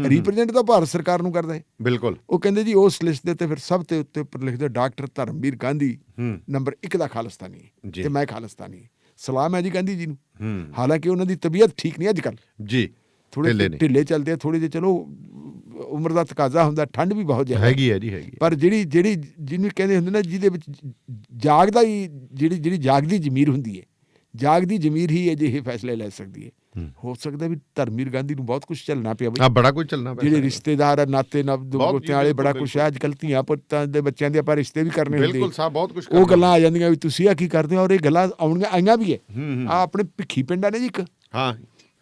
ਰਿਪਰੈਜ਼ੈਂਟ ਤਾਂ ਭਾਰਤ ਸਰਕਾਰ ਨੂੰ ਕਰਦਾ ਹੈ। ਬਿਲਕੁਲ। ਉਹ ਕਹਿੰਦੇ ਜੀ ਉਸ ਲਿਸਟ ਦੇ ਉੱਤੇ ਫਿਰ ਸਭ ਤੋਂ ਉੱਤੇ ਲਿਖਦੇ ਡਾਕਟਰ ਧਰਮਵੀਰ ਗਾਂਧੀ ਨੰਬਰ 1 ਦਾ ਖਾਲਿਸਤਾਨੀ ਤੇ ਮੈਂ ਖਾਲਿਸਤਾਨੀ। ਸਲਾਮ ਹੈ ਜੀ ਗਾਂਧੀ ਜੀ ਨੂੰ। ਹਾਲਾਂਕਿ ਉਹਨਾਂ ਦੀ ਤਬੀਅਤ ਠੀਕ ਨਹੀਂ ਅੱਜ ਕੱਲ੍ਹ ਜੀ, ਥੋੜੇ ਢਿੱਲੇ ਚੱਲਦੇ ਆ, ਥੋੜੇ ਜਿਹੇ ਚਲੋ ਉਮਰ ਦਾ ਤਕਾਜ਼ਾ ਹੁੰਦਾ, ਠੰਡ ਵੀ ਬਹੁਤ ਜ਼ਿਆਦਾ ਹੈਗੀ ਹੈ ਜੀ। ਪਰ ਜਿਹੜੀ ਜਿਹਨੂੰ ਕਹਿੰਦੇ ਹੁੰਦੇ ਨਾ ਜਿਹਦੇ ਵਿੱਚ ਜਾਗਦਾ ਹੀ ਜਿਹੜੀ ਜਾਗਦੀ ਜ਼ਮੀਰ ਹੁੰਦੀ ਹੈ, ਜਾਗਦੀ ਜ਼ਮੀਰ ਹੀ ਅਜਿਹੇ ਫੈਸਲੇ ਲੈ ਸਕਦੀ ਹੈ। ਹੋ ਸਕਦਾ ਵੀ ਧਰਮਵੀਰ ਗਾਂਧੀ ਨੂੰ ਬਹੁਤ ਕੁਛ ਝੱਲਣਾ ਪਿਆ ਬਈ, ਬੜਾ ਕੁਝ ਝੱਲਣਾ ਪਿਆ। ਜਿਹੜੇ ਰਿਸ਼ਤੇਦਾਰ ਨਾਤੇ ਨਬੋਤਿਆਂ ਵਾਲੇ ਬੜਾ ਕੁਛ ਹੈ ਅੱਜ ਕੱਲ੍ਹ, ਧੀਆਂ ਪੁੱਤਾਂ ਦੇ ਬੱਚਿਆਂ ਦੇ ਆਪਾਂ ਰਿਸ਼ਤੇ ਵੀ ਕਰਨੇ ਹੁੰਦੇ, ਉਹ ਗੱਲਾਂ ਆ ਜਾਂਦੀਆਂ ਵੀ ਤੁਸੀਂ ਆ ਕੀ ਕਰਦੇ ਹੋ, ਔਰ ਇਹ ਗੱਲਾਂ ਆਈਆਂ ਵੀ ਹੈ। ਆ ਆਪਣੇ ਭਿੱਖੀ ਪਿੰਡ ਆ ਨੇ ਜੀ ਇੱਕ,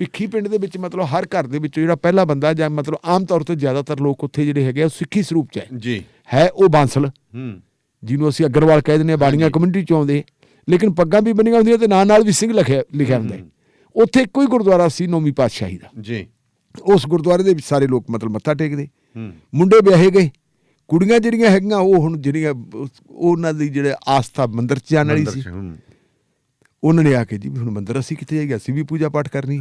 ਭਿੱਖੀ ਪਿੰਡ ਦੇ ਵਿੱਚ ਮਤਲਬ ਹਰ ਘਰ ਦੇ ਵਿੱਚ ਜਿਹੜਾ ਪਹਿਲਾ ਬੰਦਾ ਜਾਂ ਮਤਲਬ ਆਮ ਤੌਰ ਤੇ ਜ਼ਿਆਦਾਤਰ ਲੋਕ ਉੱਥੇ ਜਿਹੜੇ ਹੈਗੇ ਉਹ ਸਿੱਖੀ ਸਰੂਪ 'ਚ ਹੈ ਉਹ ਬਾਂਸਲ, ਜਿਹਨੂੰ ਅਸੀਂ ਅਗਰਵਾਲ ਕਹਿ ਦਿੰਦੇ ਹਾਂ, ਬਾੜੀਆਂ ਕਮਿਊਨਿਟੀ 'ਚ ਆਉਂਦੇ, ਲੇਕਿਨ ਪੱਗਾਂ ਵੀ ਬਣੀਆਂ ਹੁੰਦੀਆਂ ਤੇ ਨਾਲ ਵੀ ਸਿੰਘ ਲਿਖਿਆ ਹੁੰਦਾ। ਉੱਥੇ ਇੱਕੋ ਹੀ ਗੁਰਦੁਆਰਾ ਸੀ 9ਵੀਂ ਪਾਤਸ਼ਾਹੀ ਦਾ ਜੀ। ਉਸ ਗੁਰਦੁਆਰੇ ਦੇ ਵਿੱਚ ਸਾਰੇ ਲੋਕ ਮਤਲਬ ਮੱਥਾ ਟੇਕਦੇ, ਮੁੰਡੇ ਵਿਆਹੇ ਗਏ, ਕੁੜੀਆਂ ਜਿਹੜੀਆਂ ਹੈਗੀਆਂ ਉਹ ਹੁਣ ਜਿਹੜੀਆਂ ਉਹਨਾਂ ਦੀ ਜਿਹੜੇ ਆਸਥਾ ਮੰਦਿਰ 'ਚ ਜਾਣ ਵਾਲੀ ਸੀ, ਉਹਨਾਂ ਨੇ ਆ ਕੇ ਜੀ ਹੁਣ ਮੰਦਿਰ ਅਸੀਂ ਕਿੱਥੇ ਜਾਈਏ, ਅਸੀਂ ਵੀ ਪੂਜਾ ਪਾਠ ਕਰਨੀ।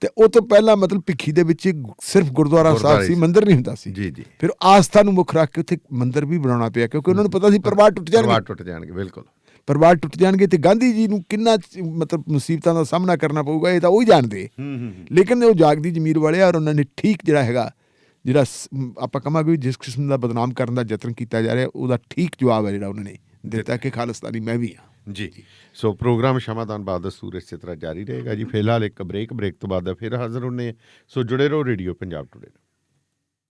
ਤੇ ਉਹ ਤੋਂ ਪਹਿਲਾਂ ਮਤਲਬ ਭਿੱਖੀ ਦੇ ਵਿੱਚ ਸਿਰਫ ਗੁਰਦੁਆਰਾ ਸਾਹਿਬ ਸੀ, ਮੰਦਿਰ ਨਹੀਂ ਹੁੰਦਾ ਸੀ। ਫਿਰ ਆਸਥਾ ਨੂੰ ਮੁੱਖ ਰੱਖ ਕੇ ਉੱਥੇ ਮੰਦਿਰ ਵੀ ਬਣਾਉਣਾ ਪਿਆ, ਕਿਉਂਕਿ ਉਹਨਾਂ ਨੂੰ ਪਤਾ ਸੀ ਪਰਿਵਾਰ ਟੁੱਟ ਜਾਣਗੇ। ਬਿਲਕੁਲ, ਪਰਿਵਾਰ ਟੁੱਟ ਜਾਣਗੇ ਤੇ ਗਾਂਧੀ ਜੀ ਨੂੰ ਕਿੰਨਾ ਮਤਲਬ ਮੁਸੀਬਤਾਂ ਦਾ ਸਾਹਮਣਾ ਕਰਨਾ ਪਊਗਾ, ਇਹ ਤਾਂ ਉਹ ਹੀ ਜਾਣਦੇ। ਲੇਕਿਨ ਉਹ ਜਾਗਦੀ ਜ਼ਮੀਰ ਵਾਲੇ ਔਰ ਉਹਨਾਂ ਨੇ ਠੀਕ ਜਿਹੜਾ ਆਪਾਂ ਕਹਾਂਗੇ ਜਿਸ ਕਿਸਮ ਦਾ ਬਦਨਾਮ ਕਰਨ ਦਾ ਯਤਨ ਕੀਤਾ ਜਾ ਰਿਹਾ, ਉਹਦਾ ਠੀਕ ਜਵਾਬ ਹੈ ਜਿਹੜਾ ਉਹਨਾਂ ਨੇ ਦਿੱਤਾ ਕਿ ਖਾਲਿਸਤਾਨੀ ਮੈਂ ਵੀ ਹਾਂ ਜੀ। ਸੋ ਪ੍ਰੋਗਰਾਮ ਸ਼ਮਾਦਾਨ ਬਾਅਦ ਦਸਤੂਰ ਇਸੇ ਤਰ੍ਹਾਂ ਜਾਰੀ ਰਹੇਗਾ ਜੀ। ਫਿਲਹਾਲ ਇੱਕ ਬ੍ਰੇਕ ਤੋਂ ਬਾਅਦ ਫਿਰ ਹਾਜ਼ਰ ਹੁੰਦੇ। ਸੋ ਜੁੜੇ ਰਹੋ ਰੇਡੀਓ ਪੰਜਾਬ ਟੁਡੇ।